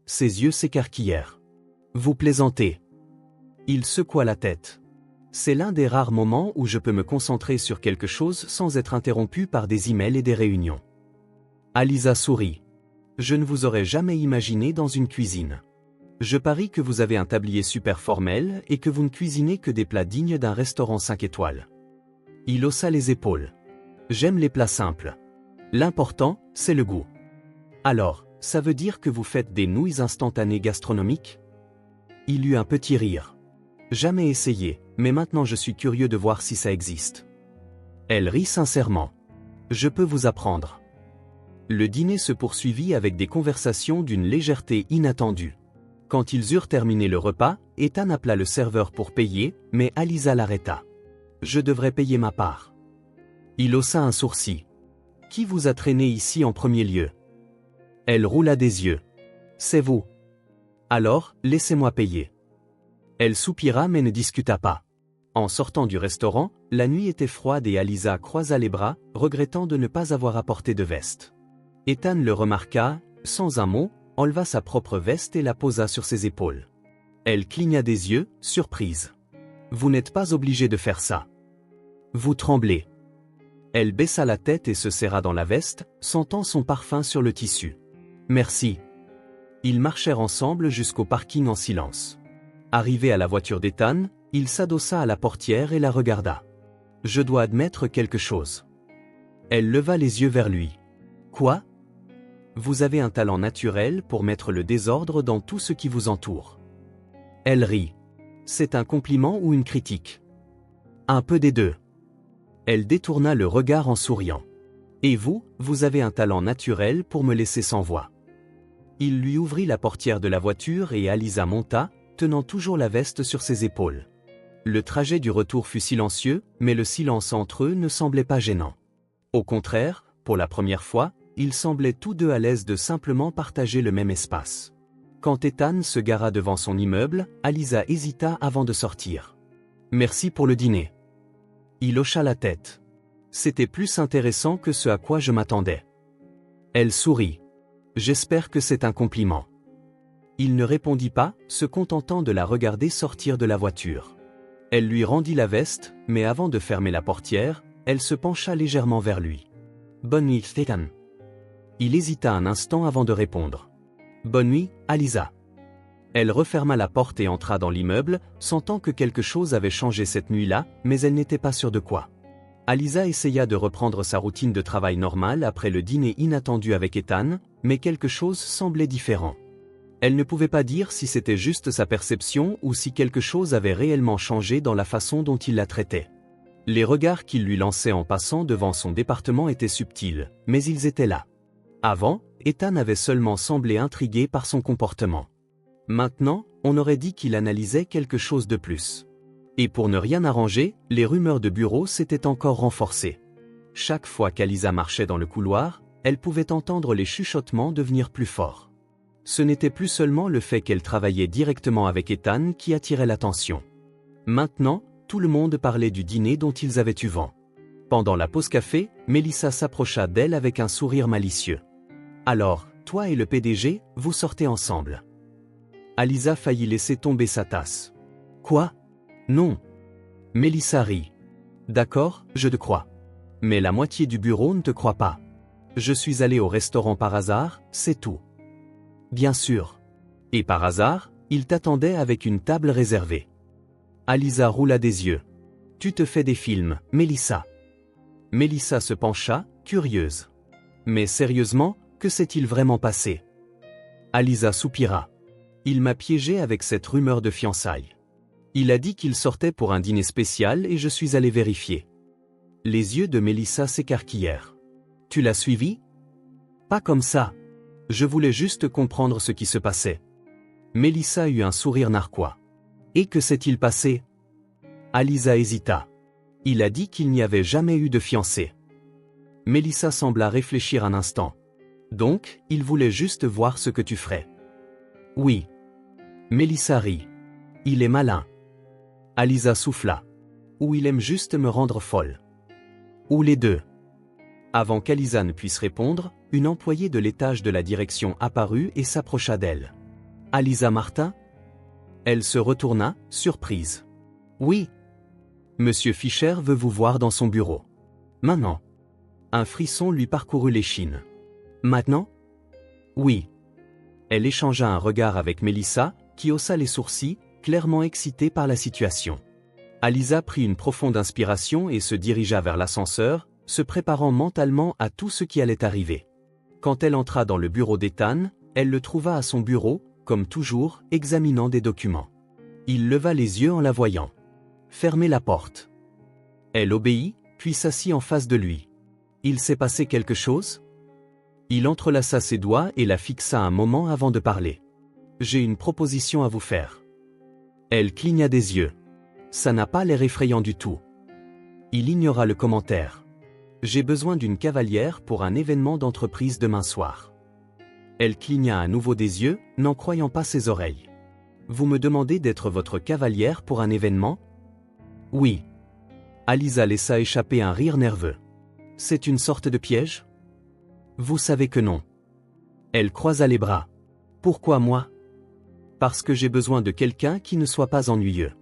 Ses yeux s'écarquillèrent. Vous plaisantez. Il secoua la tête. C'est l'un des rares moments où je peux me concentrer sur quelque chose sans être interrompu par des emails et des réunions. Alisa sourit. Je ne vous aurais jamais imaginé dans une cuisine. Je parie que vous avez un tablier super formel et que vous ne cuisinez que des plats dignes d'un restaurant 5 étoiles. Il haussa les épaules. J'aime les plats simples. L'important, c'est le goût. Alors, ça veut dire que vous faites des nouilles instantanées gastronomiques? Il eut un petit rire. Jamais essayé, mais maintenant je suis curieux de voir si ça existe. Elle rit sincèrement. Je peux vous apprendre. Le dîner se poursuivit avec des conversations d'une légèreté inattendue. Quand ils eurent terminé le repas, Ethan appela le serveur pour payer, mais Alisa l'arrêta. Je devrais payer ma part. Il haussa un sourcil. Qui vous a traîné ici en premier lieu? Elle roula des yeux. C'est vous. Alors, laissez-moi payer. Elle soupira mais ne discuta pas. En sortant du restaurant, la nuit était froide et Alisa croisa les bras, regrettant de ne pas avoir apporté de veste. Ethan le remarqua, sans un mot, enleva sa propre veste et la posa sur ses épaules. Elle cligna des yeux, surprise. Vous n'êtes pas obligé de faire ça. Vous tremblez. Elle baissa la tête et se serra dans la veste, sentant son parfum sur le tissu. Merci. Ils marchèrent ensemble jusqu'au parking en silence. Arrivé à la voiture d'Ethan, il s'adossa à la portière et la regarda. Je dois admettre quelque chose. Elle leva les yeux vers lui. Quoi? Vous avez un talent naturel pour mettre le désordre dans tout ce qui vous entoure. Elle rit. C'est un compliment ou une critique? Un peu des deux. Elle détourna le regard en souriant. Et vous, vous avez un talent naturel pour me laisser sans voix. Il lui ouvrit la portière de la voiture et Alisa monta, tenant toujours la veste sur ses épaules. Le trajet du retour fut silencieux, mais le silence entre eux ne semblait pas gênant. Au contraire, pour la première fois, ils semblaient tous deux à l'aise de simplement partager le même espace. Quand Ethan se gara devant son immeuble, Alisa hésita avant de sortir. « Merci pour le dîner. » Il hocha la tête. « C'était plus intéressant que ce à quoi je m'attendais. » Elle sourit. « J'espère que c'est un compliment. » Il ne répondit pas, se contentant de la regarder sortir de la voiture. Elle lui rendit la veste, mais avant de fermer la portière, elle se pencha légèrement vers lui. « Bonne nuit, Ethan. » Il hésita un instant avant de répondre. « Bonne nuit, Aliza. » Elle referma la porte et entra dans l'immeuble, sentant que quelque chose avait changé cette nuit-là, mais elle n'était pas sûre de quoi. Aliza essaya de reprendre sa routine de travail normale après le dîner inattendu avec Ethan, mais quelque chose semblait différent. Elle ne pouvait pas dire si c'était juste sa perception ou si quelque chose avait réellement changé dans la façon dont il la traitait. Les regards qu'il lui lançait en passant devant son département étaient subtils, mais ils étaient là. Avant, Ethan avait seulement semblé intrigué par son comportement. Maintenant, on aurait dit qu'il analysait quelque chose de plus. Et pour ne rien arranger, les rumeurs de bureau s'étaient encore renforcées. Chaque fois qu'Aliza marchait dans le couloir, elle pouvait entendre les chuchotements devenir plus forts. Ce n'était plus seulement le fait qu'elle travaillait directement avec Ethan qui attirait l'attention. Maintenant, tout le monde parlait du dîner dont ils avaient eu vent. Pendant la pause café, Melissa s'approcha d'elle avec un sourire malicieux. « Alors, toi et le PDG, vous sortez ensemble ?» Aliza faillit laisser tomber sa tasse. « Quoi ? Non. » Melissa rit. « D'accord, je te crois. Mais la moitié du bureau ne te croit pas. Je suis allé au restaurant par hasard, c'est tout. » Bien sûr. Et par hasard, il t'attendait avec une table réservée. Aliza roula des yeux. « Tu te fais des films, Melissa. » Melissa se pencha, curieuse. « Mais sérieusement, que s'est-il vraiment passé ?» Aliza soupira. « Il m'a piégé avec cette rumeur de fiançailles. Il a dit qu'il sortait pour un dîner spécial et je suis allé vérifier. » Les yeux de Melissa s'écarquillèrent. « Tu l'as suivi ? » Pas comme ça. Je voulais juste comprendre ce qui se passait. Melissa eut un sourire narquois. « Et que s'est-il passé ?» Aliza hésita. « Il a dit qu'il n'y avait jamais eu de fiancé. » Melissa sembla réfléchir un instant. « Donc, il voulait juste voir ce que tu ferais. » « Oui. » Melissa rit. « Il est malin. » Aliza souffla. « Ou il aime juste me rendre folle. » Ou les deux. Avant qu'Aliza ne puisse répondre, une employée de l'étage de la direction apparut et s'approcha d'elle. « Aliza Martin ?» Elle se retourna, surprise. « Oui. Monsieur Fischer veut vous voir dans son bureau. Maintenant. » Un frisson lui parcourut l'échine. « Maintenant ? » « Oui. » Elle échangea un regard avec Melissa, qui haussa les sourcils, clairement excitée par la situation. Aliza prit une profonde inspiration et se dirigea vers l'ascenseur, se préparant mentalement à tout ce qui allait arriver. Quand elle entra dans le bureau d'Ethan, elle le trouva à son bureau, comme toujours, examinant des documents. Il leva les yeux en la voyant. « Fermez la porte. » Elle obéit, puis s'assit en face de lui. « Il s'est passé quelque chose ?» Il entrelaça ses doigts et la fixa un moment avant de parler. « J'ai une proposition à vous faire. » Elle cligna des yeux. Ça n'a pas l'air effrayant du tout. Il ignora le commentaire. « J'ai besoin d'une cavalière pour un événement d'entreprise demain soir. » Elle cligna à nouveau des yeux, n'en croyant pas ses oreilles. « Vous me demandez d'être votre cavalière pour un événement ? » « Oui. » Aliza laissa échapper un rire nerveux. « C'est une sorte de piège ? » « Vous savez que non. » Elle croisa les bras. « Pourquoi moi ? » « Parce que j'ai besoin de quelqu'un qui ne soit pas ennuyeux. »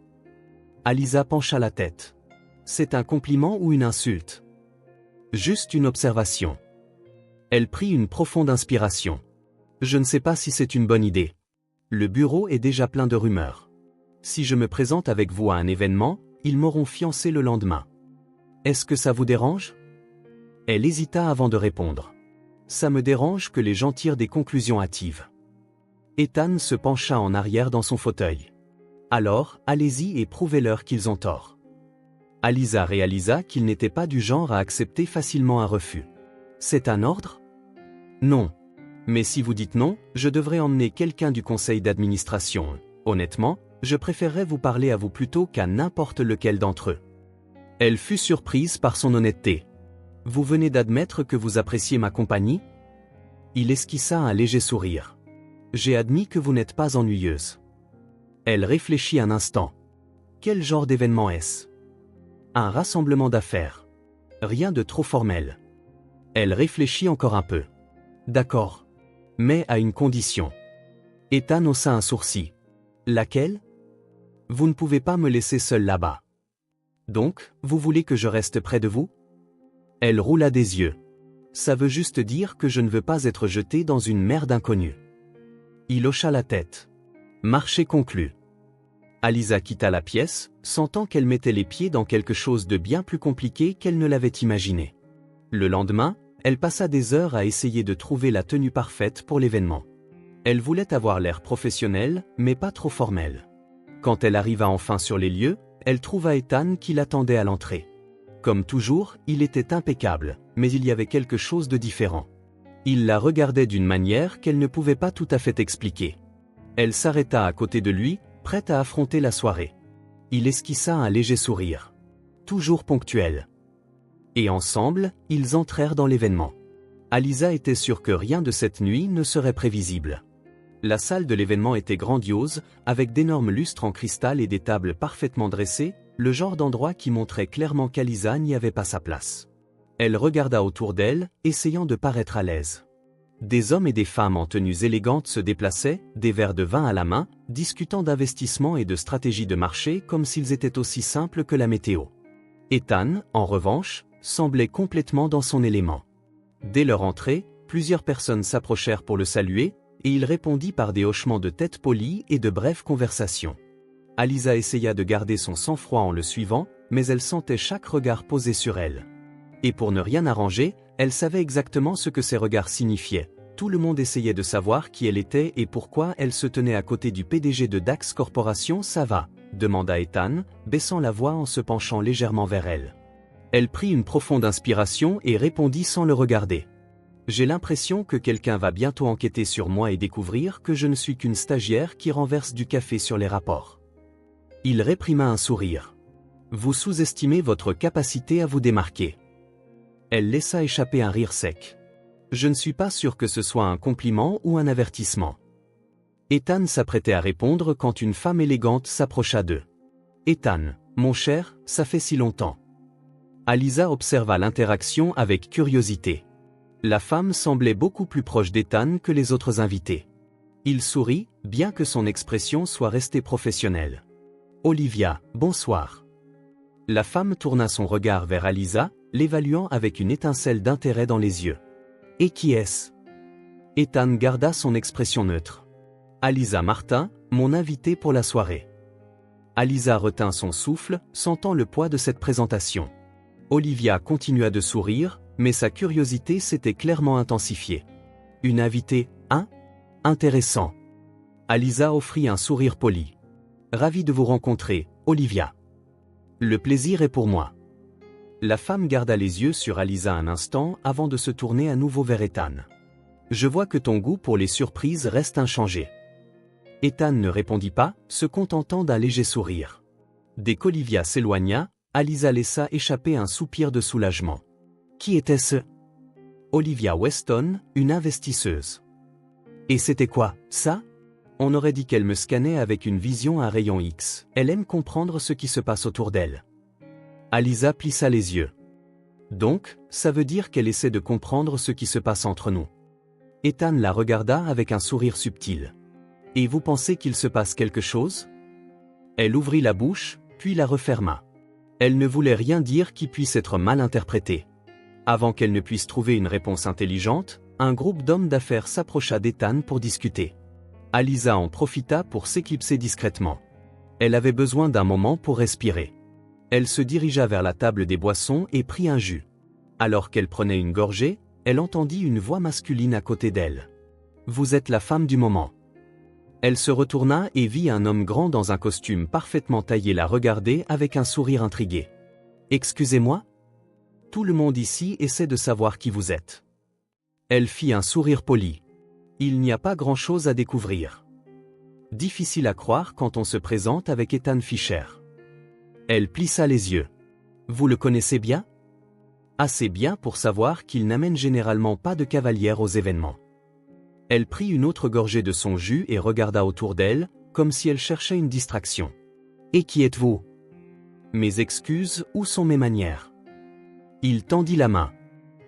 Aliza pencha la tête. « C'est un compliment ou une insulte ? » « Juste une observation. » Elle prit une profonde inspiration. « Je ne sais pas si c'est une bonne idée. Le bureau est déjà plein de rumeurs. Si je me présente avec vous à un événement, ils m'auront fiancé le lendemain. Est-ce que ça vous dérange ? » Elle hésita avant de répondre. « Ça me dérange que les gens tirent des conclusions hâtives. » Ethan se pencha en arrière dans son fauteuil. « Alors, allez-y et prouvez-leur qu'ils ont tort. » Aliza réalisa qu'il n'était pas du genre à accepter facilement un refus. « C'est un ordre ? » ?»« Non. Mais si vous dites non, je devrais emmener quelqu'un du conseil d'administration. Honnêtement, je préférerais vous parler à vous plutôt qu'à n'importe lequel d'entre eux. » Elle fut surprise par son honnêteté. « Vous venez d'admettre que vous appréciez ma compagnie ? » Il esquissa un léger sourire. « J'ai admis que vous n'êtes pas ennuyeuse. » Elle réfléchit un instant. « Quel genre d'événement est-ce ? » Un rassemblement d'affaires. Rien de trop formel. Elle réfléchit encore un peu. « D'accord. Mais à une condition. » Ethan haussa un sourcil. « Laquelle ? » Vous ne pouvez pas me laisser seul là-bas. Donc, vous voulez que je reste près de vous? Elle roula des yeux. Ça veut juste dire que je ne veux pas être jeté dans une mer d'inconnus. Il hocha la tête. Marché conclu. Alisa quitta la pièce, sentant qu'elle mettait les pieds dans quelque chose de bien plus compliqué qu'elle ne l'avait imaginé. Le lendemain, elle passa des heures à essayer de trouver la tenue parfaite pour l'événement. Elle voulait avoir l'air professionnel, mais pas trop formel. Quand elle arriva enfin sur les lieux, elle trouva Ethan qui l'attendait à l'entrée. Comme toujours, il était impeccable, mais il y avait quelque chose de différent. Il la regardait d'une manière qu'elle ne pouvait pas tout à fait expliquer. Elle s'arrêta à côté de lui, prête à affronter la soirée. Il esquissa un léger sourire. Toujours ponctuel. Et ensemble, ils entrèrent dans l'événement. Alisa était sûre que rien de cette nuit ne serait prévisible. La salle de l'événement était grandiose, avec d'énormes lustres en cristal et des tables parfaitement dressées, le genre d'endroit qui montrait clairement qu'Alisa n'y avait pas sa place. Elle regarda autour d'elle, essayant de paraître à l'aise. Des hommes et des femmes en tenues élégantes se déplaçaient, des verres de vin à la main, discutant d'investissement et de stratégie de marché comme s'ils étaient aussi simples que la météo. Ethan, en revanche, semblait complètement dans son élément. Dès leur entrée, plusieurs personnes s'approchèrent pour le saluer, et il répondit par des hochements de tête polis et de brèves conversations. Alisa essaya de garder son sang-froid en le suivant, mais elle sentait chaque regard posé sur elle. Et pour ne rien arranger, elle savait exactement ce que ces regards signifiaient. Tout le monde essayait de savoir qui elle était et pourquoi elle se tenait à côté du PDG de Dax Corporation. Ça va? Demanda Ethan, baissant la voix en se penchant légèrement vers elle. Elle prit une profonde inspiration et répondit sans le regarder. J'ai l'impression que quelqu'un va bientôt enquêter sur moi et découvrir que je ne suis qu'une stagiaire qui renverse du café sur les rapports. Il réprima un sourire. Vous sous-estimez votre capacité à vous démarquer. Elle laissa échapper un rire sec. Je ne suis pas sûr que ce soit un compliment ou un avertissement. Ethan s'apprêtait à répondre quand une femme élégante s'approcha d'eux. Ethan, mon cher, ça fait si longtemps. Alisa observa l'interaction avec curiosité. La femme semblait beaucoup plus proche d'Ethan que les autres invités. Il sourit, bien que son expression soit restée professionnelle. Olivia, bonsoir. La femme tourna son regard vers Alisa, l'évaluant avec une étincelle d'intérêt dans les yeux. Et qui est-ce? Ethan garda son expression neutre. Alisa Martin, mon invitée pour la soirée. Alisa retint son souffle, sentant le poids de cette présentation. Olivia continua de sourire, mais sa curiosité s'était clairement intensifiée. Une invitée, hein? Intéressant. Alisa offrit un sourire poli. Ravi de vous rencontrer, Olivia. Le plaisir est pour moi. La femme garda les yeux sur Alisa un instant avant de se tourner à nouveau vers Ethan. Je vois que ton goût pour les surprises reste inchangé. Ethan ne répondit pas, se contentant d'un léger sourire. Dès qu'Olivia s'éloigna, Alisa laissa échapper un soupir de soulagement. Qui était-ce? Olivia Weston, une investisseuse. Et c'était quoi, ça? On aurait dit qu'elle me scannait avec une vision à rayon X. Elle aime comprendre ce qui se passe autour d'elle. Alisa plissa les yeux. Donc, ça veut dire qu'elle essaie de comprendre ce qui se passe entre nous. Ethan la regarda avec un sourire subtil. Et vous pensez qu'il se passe quelque chose? Elle ouvrit la bouche, puis la referma. Elle ne voulait rien dire qui puisse être mal interprété. Avant qu'elle ne puisse trouver une réponse intelligente, un groupe d'hommes d'affaires s'approcha d'Ethan pour discuter. Alisa en profita pour s'éclipser discrètement. Elle avait besoin d'un moment pour respirer. Elle se dirigea vers la table des boissons et prit un jus. Alors qu'elle prenait une gorgée, elle entendit une voix masculine à côté d'elle. « Vous êtes la femme du moment. » Elle se retourna et vit un homme grand dans un costume parfaitement taillé la regarder avec un sourire intrigué. « Excusez-moi? Tout le monde ici essaie de savoir qui vous êtes. » Elle fit un sourire poli. Il n'y a pas grand-chose à découvrir. Difficile à croire quand on se présente avec Ethan Fisher. Elle plissa les yeux. Vous le connaissez bien? Assez bien pour savoir qu'il n'amène généralement pas de cavalière aux événements. Elle prit une autre gorgée de son jus et regarda autour d'elle, comme si elle cherchait une distraction. Et qui êtes-vous? Mes excuses, où sont mes manières? Il tendit la main.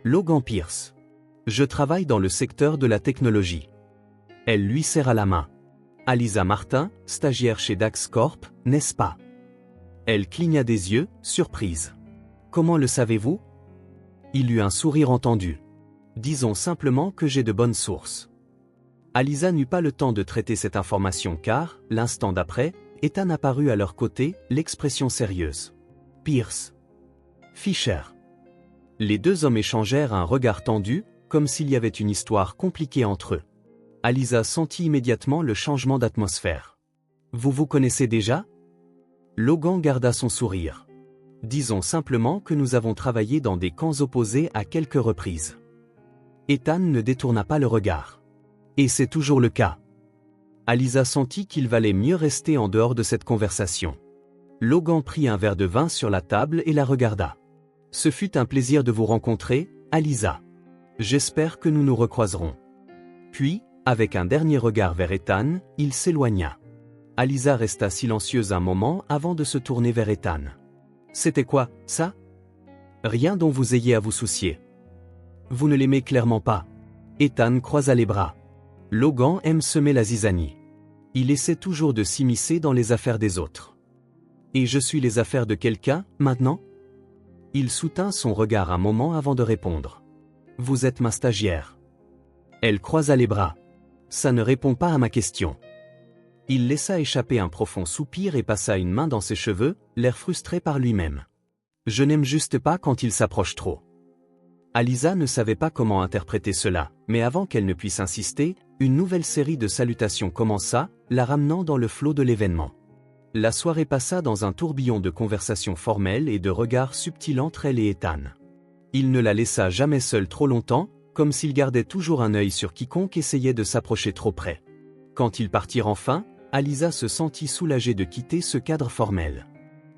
Logan Pierce. Je travaille dans le secteur de la technologie. Elle lui serra la main. Alisa Martin, stagiaire chez Dax Corp, n'est-ce pas? Elle cligna des yeux, surprise. Comment le savez-vous? Il eut un sourire entendu. Disons simplement que j'ai de bonnes sources. Alisa n'eut pas le temps de traiter cette information car, l'instant d'après, Ethan apparut à leur côté, l'expression sérieuse. Pierce. Fisher. Les deux hommes échangèrent un regard tendu, comme s'il y avait une histoire compliquée entre eux. Alisa sentit immédiatement le changement d'atmosphère. Vous vous connaissez déjà? Logan garda son sourire. Disons simplement que nous avons travaillé dans des camps opposés à quelques reprises. Ethan ne détourna pas le regard. Et c'est toujours le cas. Alisa sentit qu'il valait mieux rester en dehors de cette conversation. Logan prit un verre de vin sur la table et la regarda. Ce fut un plaisir de vous rencontrer, Alisa. J'espère que nous nous recroiserons. Puis, avec un dernier regard vers Ethan, il s'éloigna. Alisa resta silencieuse un moment avant de se tourner vers Ethan. C'était quoi, ça? Rien dont vous ayez à vous soucier. Vous ne l'aimez clairement pas. Ethan croisa les bras. Logan aime semer la zizanie. Il essaie toujours de s'immiscer dans les affaires des autres. Et je suis les affaires de quelqu'un, maintenant? Il soutint son regard un moment avant de répondre. Vous êtes ma stagiaire. Elle croisa les bras. Ça ne répond pas à ma question. Il laissa échapper un profond soupir et passa une main dans ses cheveux, l'air frustré par lui-même. Je n'aime juste pas quand il s'approche trop. Alisa ne savait pas comment interpréter cela, mais avant qu'elle ne puisse insister, une nouvelle série de salutations commença, la ramenant dans le flot de l'événement. La soirée passa dans un tourbillon de conversations formelles et de regards subtils entre elle et Ethan. Il ne la laissa jamais seule trop longtemps, comme s'il gardait toujours un œil sur quiconque essayait de s'approcher trop près. Quand ils partirent enfin, Alisa se sentit soulagée de quitter ce cadre formel.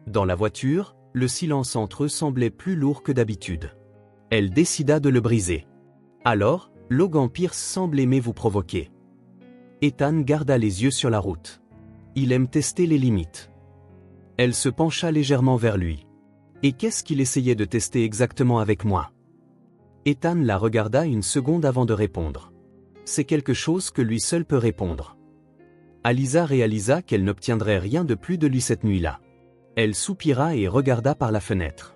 Dans la voiture, le silence entre eux semblait plus lourd que d'habitude. Elle décida de le briser. Alors, Logan Pierce semble aimer vous provoquer. Ethan garda les yeux sur la route. Il aime tester les limites. Elle se pencha légèrement vers lui. Et qu'est-ce qu'il essayait de tester exactement avec moi? Ethan la regarda une seconde avant de répondre. C'est quelque chose que lui seul peut répondre. Alisa réalisa qu'elle n'obtiendrait rien de plus de lui cette nuit-là. Elle soupira et regarda par la fenêtre.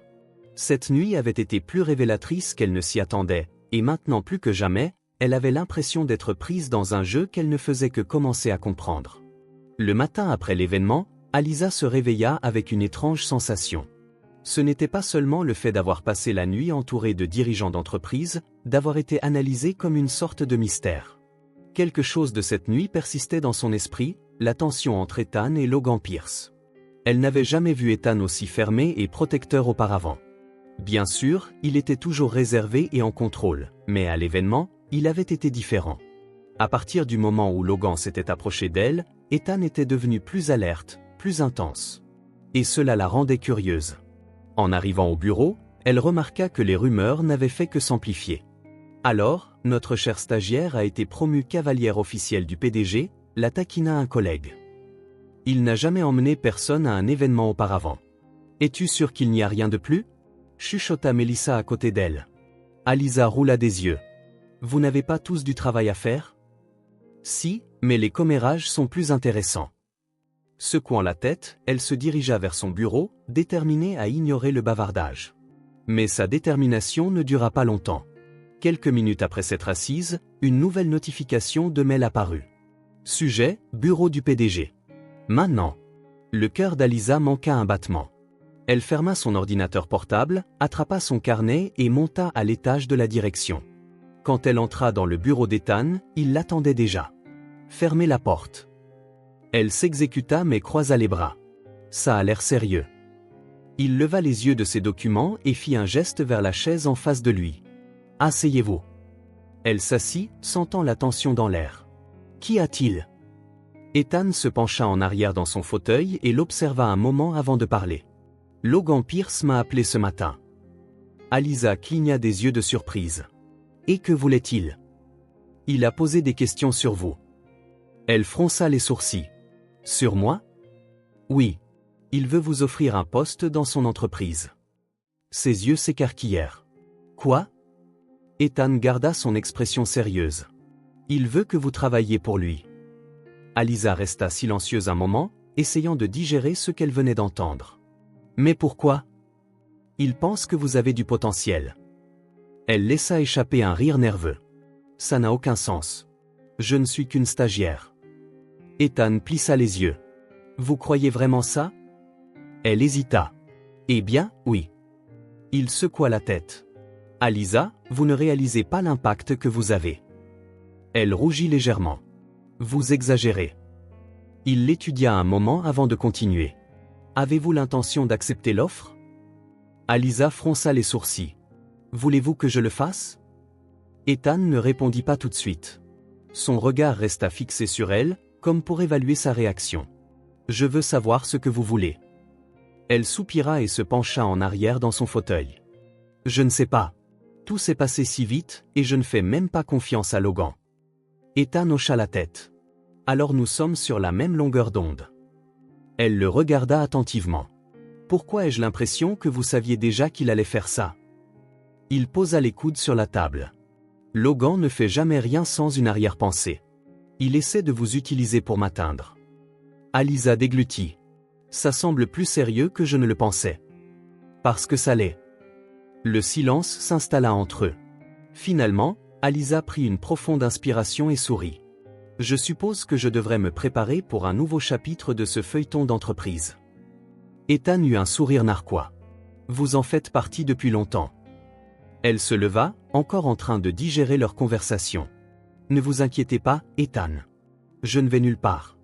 Cette nuit avait été plus révélatrice qu'elle ne s'y attendait, et maintenant plus que jamais, elle avait l'impression d'être prise dans un jeu qu'elle ne faisait que commencer à comprendre. Le matin après l'événement, Alisa se réveilla avec une étrange sensation. Ce n'était pas seulement le fait d'avoir passé la nuit entourée de dirigeants d'entreprise, d'avoir été analysée comme une sorte de mystère. Quelque chose de cette nuit persistait dans son esprit, la tension entre Ethan et Logan Pierce. Elle n'avait jamais vu Ethan aussi fermé et protecteur auparavant. Bien sûr, il était toujours réservé et en contrôle, mais à l'événement, il avait été différent. À partir du moment où Logan s'était approché d'elle, Ethan était devenu plus alerte, plus intense. Et cela la rendait curieuse. En arrivant au bureau, elle remarqua que les rumeurs n'avaient fait que s'amplifier. Alors, notre chère stagiaire a été promue cavalière officielle du PDG, la taquina un collègue. Il n'a jamais emmené personne à un événement auparavant. Es-tu sûr qu'il n'y a rien de plus? Chuchota Melissa à côté d'elle. Alisa roula des yeux. Vous n'avez pas tous du travail à faire? Si, mais les commérages sont plus intéressants. Secouant la tête, elle se dirigea vers son bureau, déterminée à ignorer le bavardage. Mais sa détermination ne dura pas longtemps. Quelques minutes après s'être assise, une nouvelle notification de mail apparut. Sujet, bureau du PDG. Maintenant. Le cœur d'Alisa manqua un battement. Elle ferma son ordinateur portable, attrapa son carnet et monta à l'étage de la direction. Quand elle entra dans le bureau d'Ethan, il l'attendait déjà. Fermez la porte. Elle s'exécuta mais croisa les bras. Ça a l'air sérieux. Il leva les yeux de ses documents et fit un geste vers la chaise en face de lui. Asseyez-vous. Elle s'assit, sentant la tension dans l'air. Qu'y a-t-il? Ethan se pencha en arrière dans son fauteuil et l'observa un moment avant de parler. Logan Pierce m'a appelé ce matin. Alisa cligna des yeux de surprise. Et que voulait-il? Il a posé des questions sur vous. Elle fronça les sourcils. Sur moi? Oui. Il veut vous offrir un poste dans son entreprise. Ses yeux s'écarquillèrent. Quoi? Ethan garda son expression sérieuse. Il veut que vous travailliez pour lui. Alisa resta silencieuse un moment, essayant de digérer ce qu'elle venait d'entendre. Mais pourquoi? Il pense que vous avez du potentiel. Elle laissa échapper un rire nerveux. Ça n'a aucun sens. Je ne suis qu'une stagiaire. Ethan plissa les yeux. Vous croyez vraiment ça? Elle hésita. Eh bien, oui. Il secoua la tête. Alisa, vous ne réalisez pas l'impact que vous avez. Elle rougit légèrement. Vous exagérez. Il l'étudia un moment avant de continuer. Avez-vous l'intention d'accepter l'offre? Alisa fronça les sourcils. Voulez-vous que je le fasse? Ethan ne répondit pas tout de suite. Son regard resta fixé sur elle, comme pour évaluer sa réaction. Je veux savoir ce que vous voulez. Elle soupira et se pencha en arrière dans son fauteuil. Je ne sais pas. Tout s'est passé si vite, et je ne fais même pas confiance à Logan. Ethan hocha la tête. Alors nous sommes sur la même longueur d'onde. Elle le regarda attentivement. Pourquoi ai-je l'impression que vous saviez déjà qu'il allait faire ça? Il posa les coudes sur la table. Logan ne fait jamais rien sans une arrière-pensée. Il essaie de vous utiliser pour m'atteindre. Alisa déglutit. Ça semble plus sérieux que je ne le pensais. Parce que ça l'est. Le silence s'installa entre eux. Finalement, Alisa prit une profonde inspiration et sourit. Je suppose que je devrais me préparer pour un nouveau chapitre de ce feuilleton d'entreprise. Ethan eut un sourire narquois. Vous en faites partie depuis longtemps. Elle se leva, encore en train de digérer leur conversation. Ne vous inquiétez pas, Ethan. Je ne vais nulle part.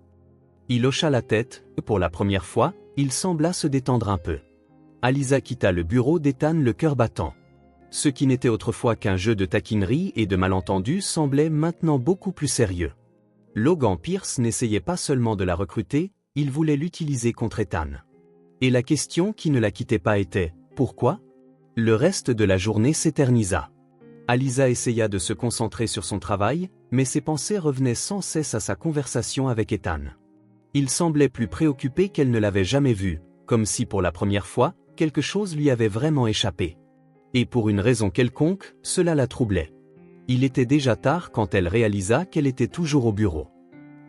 Il hocha la tête, pour la première fois, il sembla se détendre un peu. Alisa quitta le bureau d'Ethan le cœur battant. Ce qui n'était autrefois qu'un jeu de taquinerie et de malentendus semblait maintenant beaucoup plus sérieux. Logan Pierce n'essayait pas seulement de la recruter, il voulait l'utiliser contre Ethan. Et la question qui ne la quittait pas était « Pourquoi ?» Le reste de la journée s'éternisa. Alisa essaya de se concentrer sur son travail, mais ses pensées revenaient sans cesse à sa conversation avec Ethan. Il semblait plus préoccupé qu'elle ne l'avait jamais vu, comme si pour la première fois, quelque chose lui avait vraiment échappé. Et pour une raison quelconque, cela la troublait. Il était déjà tard quand elle réalisa qu'elle était toujours au bureau.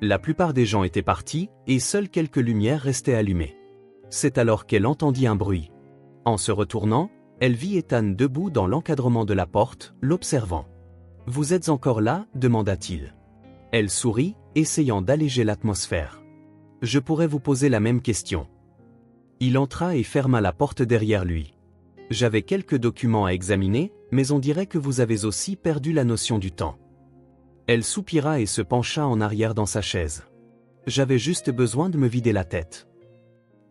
La plupart des gens étaient partis, et seules quelques lumières restaient allumées. C'est alors qu'elle entendit un bruit. En se retournant, elle vit Ethan debout dans l'encadrement de la porte, l'observant. « Vous êtes encore là ?» demanda-t-il. Elle sourit, essayant d'alléger l'atmosphère. « Je pourrais vous poser la même question. » Il entra et ferma la porte derrière lui. « J'avais quelques documents à examiner, mais on dirait que vous avez aussi perdu la notion du temps. » Elle soupira et se pencha en arrière dans sa chaise. « J'avais juste besoin de me vider la tête. »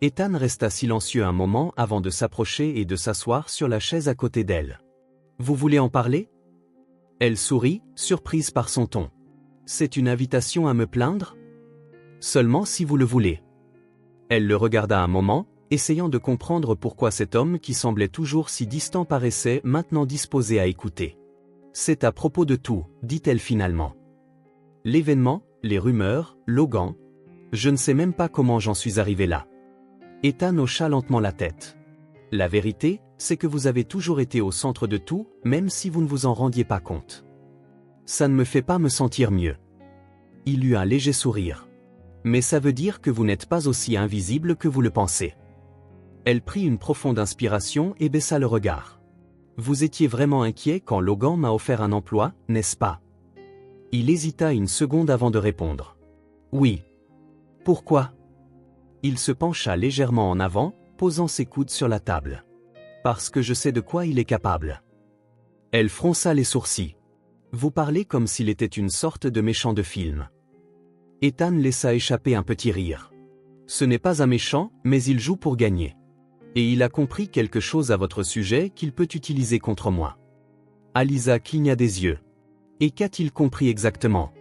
Ethan resta silencieux un moment avant de s'approcher et de s'asseoir sur la chaise à côté d'elle. « Vous voulez en parler ?» Elle sourit, surprise par son ton. « C'est une invitation à me plaindre ? Seulement si vous le voulez. » Elle le regarda un moment, essayant de comprendre pourquoi cet homme qui semblait toujours si distant paraissait maintenant disposé à écouter. « C'est à propos de tout, dit-elle finalement. L'événement, les rumeurs, Logan. Je ne sais même pas comment j'en suis arrivé là. » Ethan hocha lentement la tête. « La vérité, c'est que vous avez toujours été au centre de tout, même si vous ne vous en rendiez pas compte. Ça ne me fait pas me sentir mieux. » Il eut un léger sourire. « Mais ça veut dire que vous n'êtes pas aussi invisible que vous le pensez. » Elle prit une profonde inspiration et baissa le regard. « Vous étiez vraiment inquiet quand Logan m'a offert un emploi, n'est-ce pas ?» Il hésita une seconde avant de répondre. « Oui. » « Pourquoi ?» Il se pencha légèrement en avant, posant ses coudes sur la table. « Parce que je sais de quoi il est capable. » Elle fronça les sourcils. « Vous parlez comme s'il était une sorte de méchant de film. » Ethan laissa échapper un petit rire. « Ce n'est pas un méchant, mais il joue pour gagner. Et il a compris quelque chose à votre sujet qu'il peut utiliser contre moi. » Alisa cligna des yeux. « Et qu'a-t-il compris exactement ?»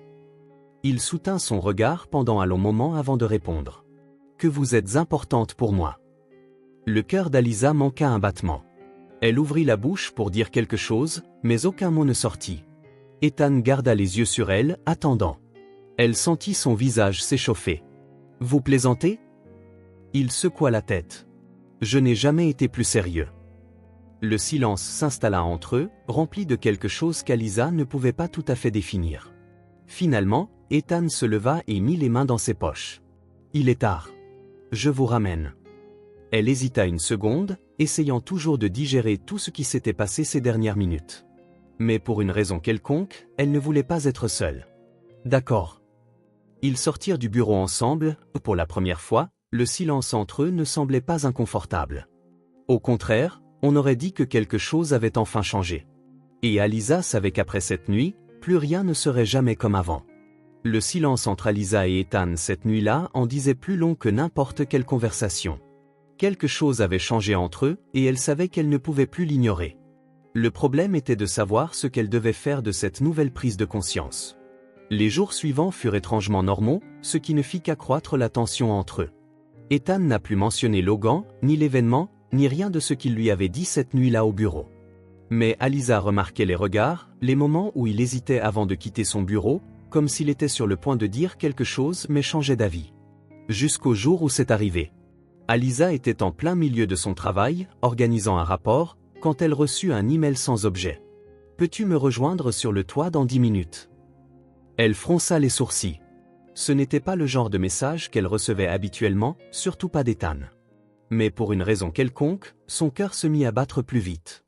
Il soutint son regard pendant un long moment avant de répondre. « Que vous êtes importante pour moi. » Le cœur d'Alisa manqua un battement. Elle ouvrit la bouche pour dire quelque chose, mais aucun mot ne sortit. Ethan garda les yeux sur elle, attendant. Elle sentit son visage s'échauffer. « Vous plaisantez ?» Il secoua la tête. « Je n'ai jamais été plus sérieux. » Le silence s'installa entre eux, rempli de quelque chose qu'Alisa ne pouvait pas tout à fait définir. Finalement, Ethan se leva et mit les mains dans ses poches. Il est tard. Je vous ramène. Elle hésita une seconde, essayant toujours de digérer tout ce qui s'était passé ces dernières minutes. Mais pour une raison quelconque, elle ne voulait pas être seule. D'accord. Ils sortirent du bureau ensemble. Pour la première fois, le silence entre eux ne semblait pas inconfortable. Au contraire, on aurait dit que quelque chose avait enfin changé. Et Alisa savait qu'après cette nuit, plus rien ne serait jamais comme avant. Le silence entre Alisa et Ethan cette nuit-là en disait plus long que n'importe quelle conversation. Quelque chose avait changé entre eux, et elle savait qu'elle ne pouvait plus l'ignorer. Le problème était de savoir ce qu'elle devait faire de cette nouvelle prise de conscience. Les jours suivants furent étrangement normaux, ce qui ne fit qu'accroître la tension entre eux. Ethan n'a plus mentionné Logan, ni l'événement, ni rien de ce qu'il lui avait dit cette nuit-là au bureau. Mais Alisa remarquait les regards, les moments où il hésitait avant de quitter son bureau, comme s'il était sur le point de dire quelque chose mais changeait d'avis. Jusqu'au jour où c'est arrivé. Alisa était en plein milieu de son travail, organisant un rapport, quand elle reçut un email sans objet. « Peux-tu me rejoindre sur le toit dans 10 minutes ?» Elle fronça les sourcils. Ce n'était pas le genre de message qu'elle recevait habituellement, surtout pas d'Ethan. Mais pour une raison quelconque, son cœur se mit à battre plus vite.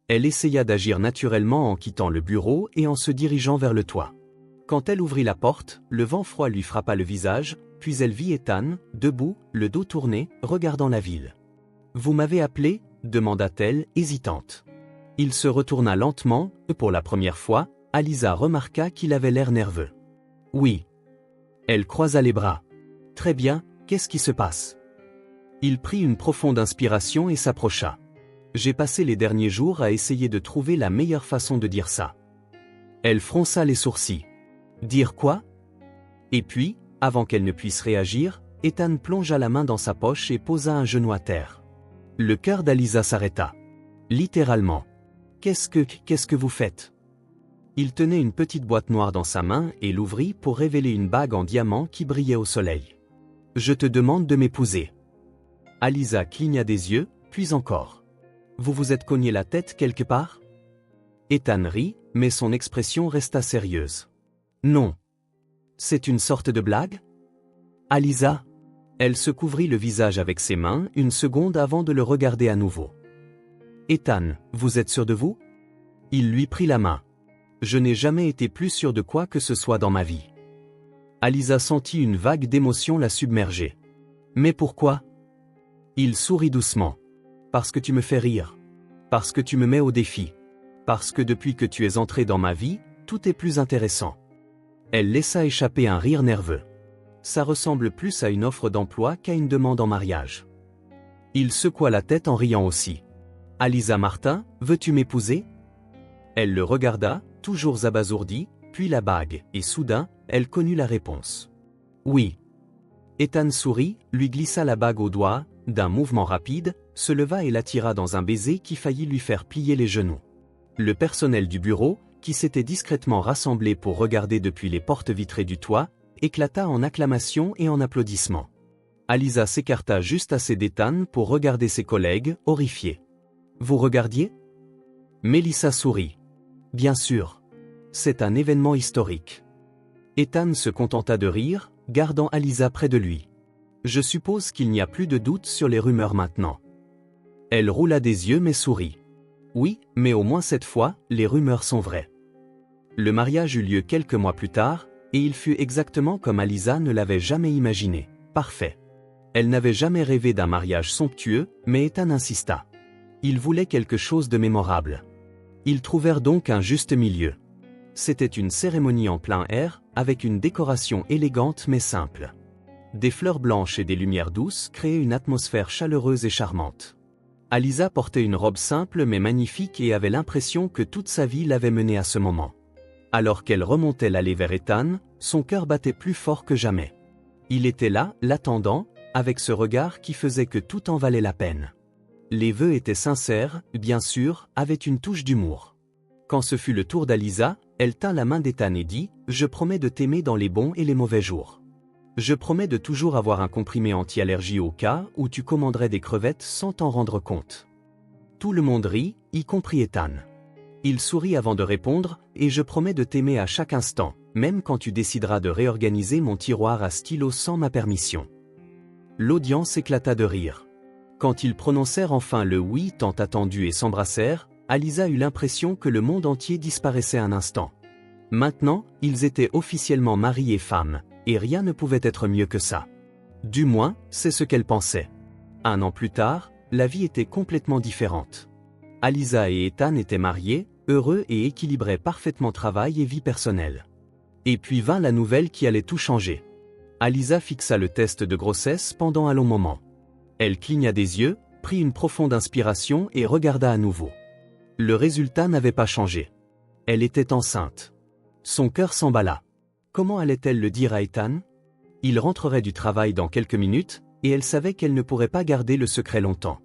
Elle essaya d'agir naturellement en quittant le bureau et en se dirigeant vers le toit. Quand elle ouvrit la porte, le vent froid lui frappa le visage, puis elle vit Ethan, debout, le dos tourné, regardant la ville. « Vous m'avez appelé ?» demanda-t-elle, hésitante. Il se retourna lentement, et pour la première fois, Alisa remarqua qu'il avait l'air nerveux. « Oui. » Elle croisa les bras. « Très bien, qu'est-ce qui se passe ?» Il prit une profonde inspiration et s'approcha. « J'ai passé les derniers jours à essayer de trouver la meilleure façon de dire ça. » Elle fronça les sourcils. « Dire quoi ?» Et puis, avant qu'elle ne puisse réagir, Ethan plongea la main dans sa poche et posa un genou à terre. Le cœur d'Alisa s'arrêta. Littéralement. « Qu'est-ce que vous faites ?» Il tenait une petite boîte noire dans sa main et l'ouvrit pour révéler une bague en diamant qui brillait au soleil. « Je te demande de m'épouser. » Alisa cligna des yeux, puis encore. « Vous vous êtes cogné la tête quelque part ?» Ethan rit, mais son expression resta sérieuse. « Non. C'est une sorte de blague ?» Alisa. Elle se couvrit le visage avec ses mains une seconde avant de le regarder à nouveau. « Ethan, vous êtes sûr de vous ?» Il lui prit la main. « Je n'ai jamais été plus sûr de quoi que ce soit dans ma vie. » Alisa sentit une vague d'émotion la submerger. « Mais pourquoi ?» Il sourit doucement. « Parce que tu me fais rire. Parce que tu me mets au défi. Parce que depuis que tu es entré dans ma vie, tout est plus intéressant. » Elle laissa échapper un rire nerveux. Ça ressemble plus à une offre d'emploi qu'à une demande en mariage. Il secoua la tête en riant aussi. « Alisa Martin, veux-tu m'épouser ?» Elle le regarda, toujours abasourdie, puis la bague, et soudain, elle connut la réponse. « Oui. » Ethan sourit, lui glissa la bague au doigt, d'un mouvement rapide, se leva et l'attira dans un baiser qui faillit lui faire plier les genoux. Le personnel du bureau, qui s'était discrètement rassemblé pour regarder depuis les portes vitrées du toit, éclata en acclamations et en applaudissements. Alisa s'écarta juste assez d'Ethan pour regarder ses collègues, horrifiés. « Vous regardiez ?» Mélissa sourit. « Bien sûr. C'est un événement historique. » Ethan se contenta de rire, gardant Alisa près de lui. « Je suppose qu'il n'y a plus de doute sur les rumeurs maintenant. » Elle roula des yeux mais sourit. « Oui, mais au moins cette fois, les rumeurs sont vraies. » Le mariage eut lieu quelques mois plus tard, et il fut exactement comme Alisa ne l'avait jamais imaginé. Parfait. Elle n'avait jamais rêvé d'un mariage somptueux, mais Ethan insista. Il voulait quelque chose de mémorable. Ils trouvèrent donc un juste milieu. C'était une cérémonie en plein air, avec une décoration élégante mais simple. Des fleurs blanches et des lumières douces créaient une atmosphère chaleureuse et charmante. Alisa portait une robe simple mais magnifique et avait l'impression que toute sa vie l'avait menée à ce moment. Alors qu'elle remontait l'allée vers Ethan, son cœur battait plus fort que jamais. Il était là, l'attendant, avec ce regard qui faisait que tout en valait la peine. Les vœux étaient sincères, bien sûr, avec une touche d'humour. Quand ce fut le tour d'Alisa, elle tint la main d'Ethan et dit « Je promets de t'aimer dans les bons et les mauvais jours. Je promets de toujours avoir un comprimé anti-allergie au cas où tu commanderais des crevettes sans t'en rendre compte. » Tout le monde rit, y compris Ethan. Il sourit avant de répondre « Et je promets de t'aimer à chaque instant, même quand tu décideras de réorganiser mon tiroir à stylo sans ma permission. » L'audience éclata de rire. Quand ils prononcèrent enfin le oui tant attendu et s'embrassèrent, Alisa eut l'impression que le monde entier disparaissait un instant. Maintenant, ils étaient officiellement mari et femme, et rien ne pouvait être mieux que ça. Du moins, c'est ce qu'elle pensait. 1 an plus tard, la vie était complètement différente. Alisa et Ethan étaient mariés, heureux et équilibraient parfaitement travail et vie personnelle. Et puis vint la nouvelle qui allait tout changer. Alisa fixa le test de grossesse pendant un long moment. Elle cligna des yeux, prit une profonde inspiration et regarda à nouveau. Le résultat n'avait pas changé. Elle était enceinte. Son cœur s'emballa. Comment allait-elle le dire à Ethan? Il rentrerait du travail dans quelques minutes, et elle savait qu'elle ne pourrait pas garder le secret longtemps.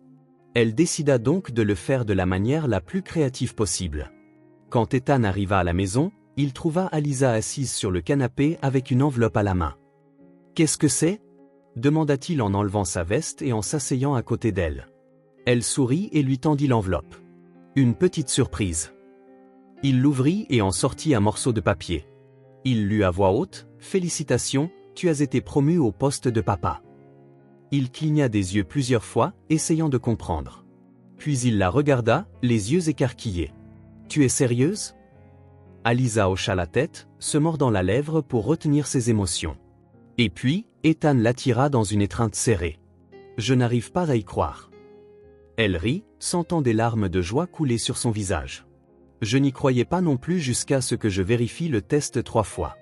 Elle décida donc de le faire de la manière la plus créative possible. Quand Ethan arriva à la maison, il trouva Alisa assise sur le canapé avec une enveloppe à la main. « Qu'est-ce que c'est ?» demanda-t-il en enlevant sa veste et en s'asseyant à côté d'elle. Elle sourit et lui tendit l'enveloppe. Une petite surprise. Il l'ouvrit et en sortit un morceau de papier. Il lut à voix haute « Félicitations, tu as été promu au poste de papa. » Il cligna des yeux plusieurs fois, essayant de comprendre. Puis il la regarda, les yeux écarquillés. « Tu es sérieuse ?» Alisa hocha la tête, se mordant la lèvre pour retenir ses émotions. Et puis, Ethan l'attira dans une étreinte serrée. « Je n'arrive pas à y croire. » Elle rit, sentant des larmes de joie couler sur son visage. « Je n'y croyais pas non plus jusqu'à ce que je vérifie le test 3 fois. »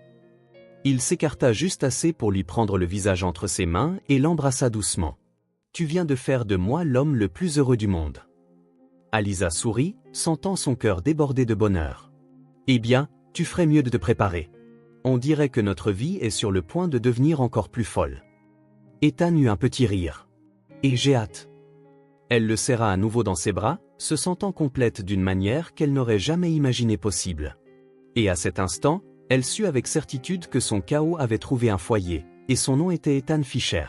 Il s'écarta juste assez pour lui prendre le visage entre ses mains et l'embrassa doucement. « Tu viens de faire de moi l'homme le plus heureux du monde. » Alisa sourit, sentant son cœur déborder de bonheur. « Eh bien, tu ferais mieux de te préparer. On dirait que notre vie est sur le point de devenir encore plus folle. » Ethan eut un petit rire. « Et j'ai hâte. » Elle le serra à nouveau dans ses bras, se sentant complète d'une manière qu'elle n'aurait jamais imaginé possible. Et à cet instant, elle sut avec certitude que son chaos avait trouvé un foyer, et son nom était Ethan Fisher.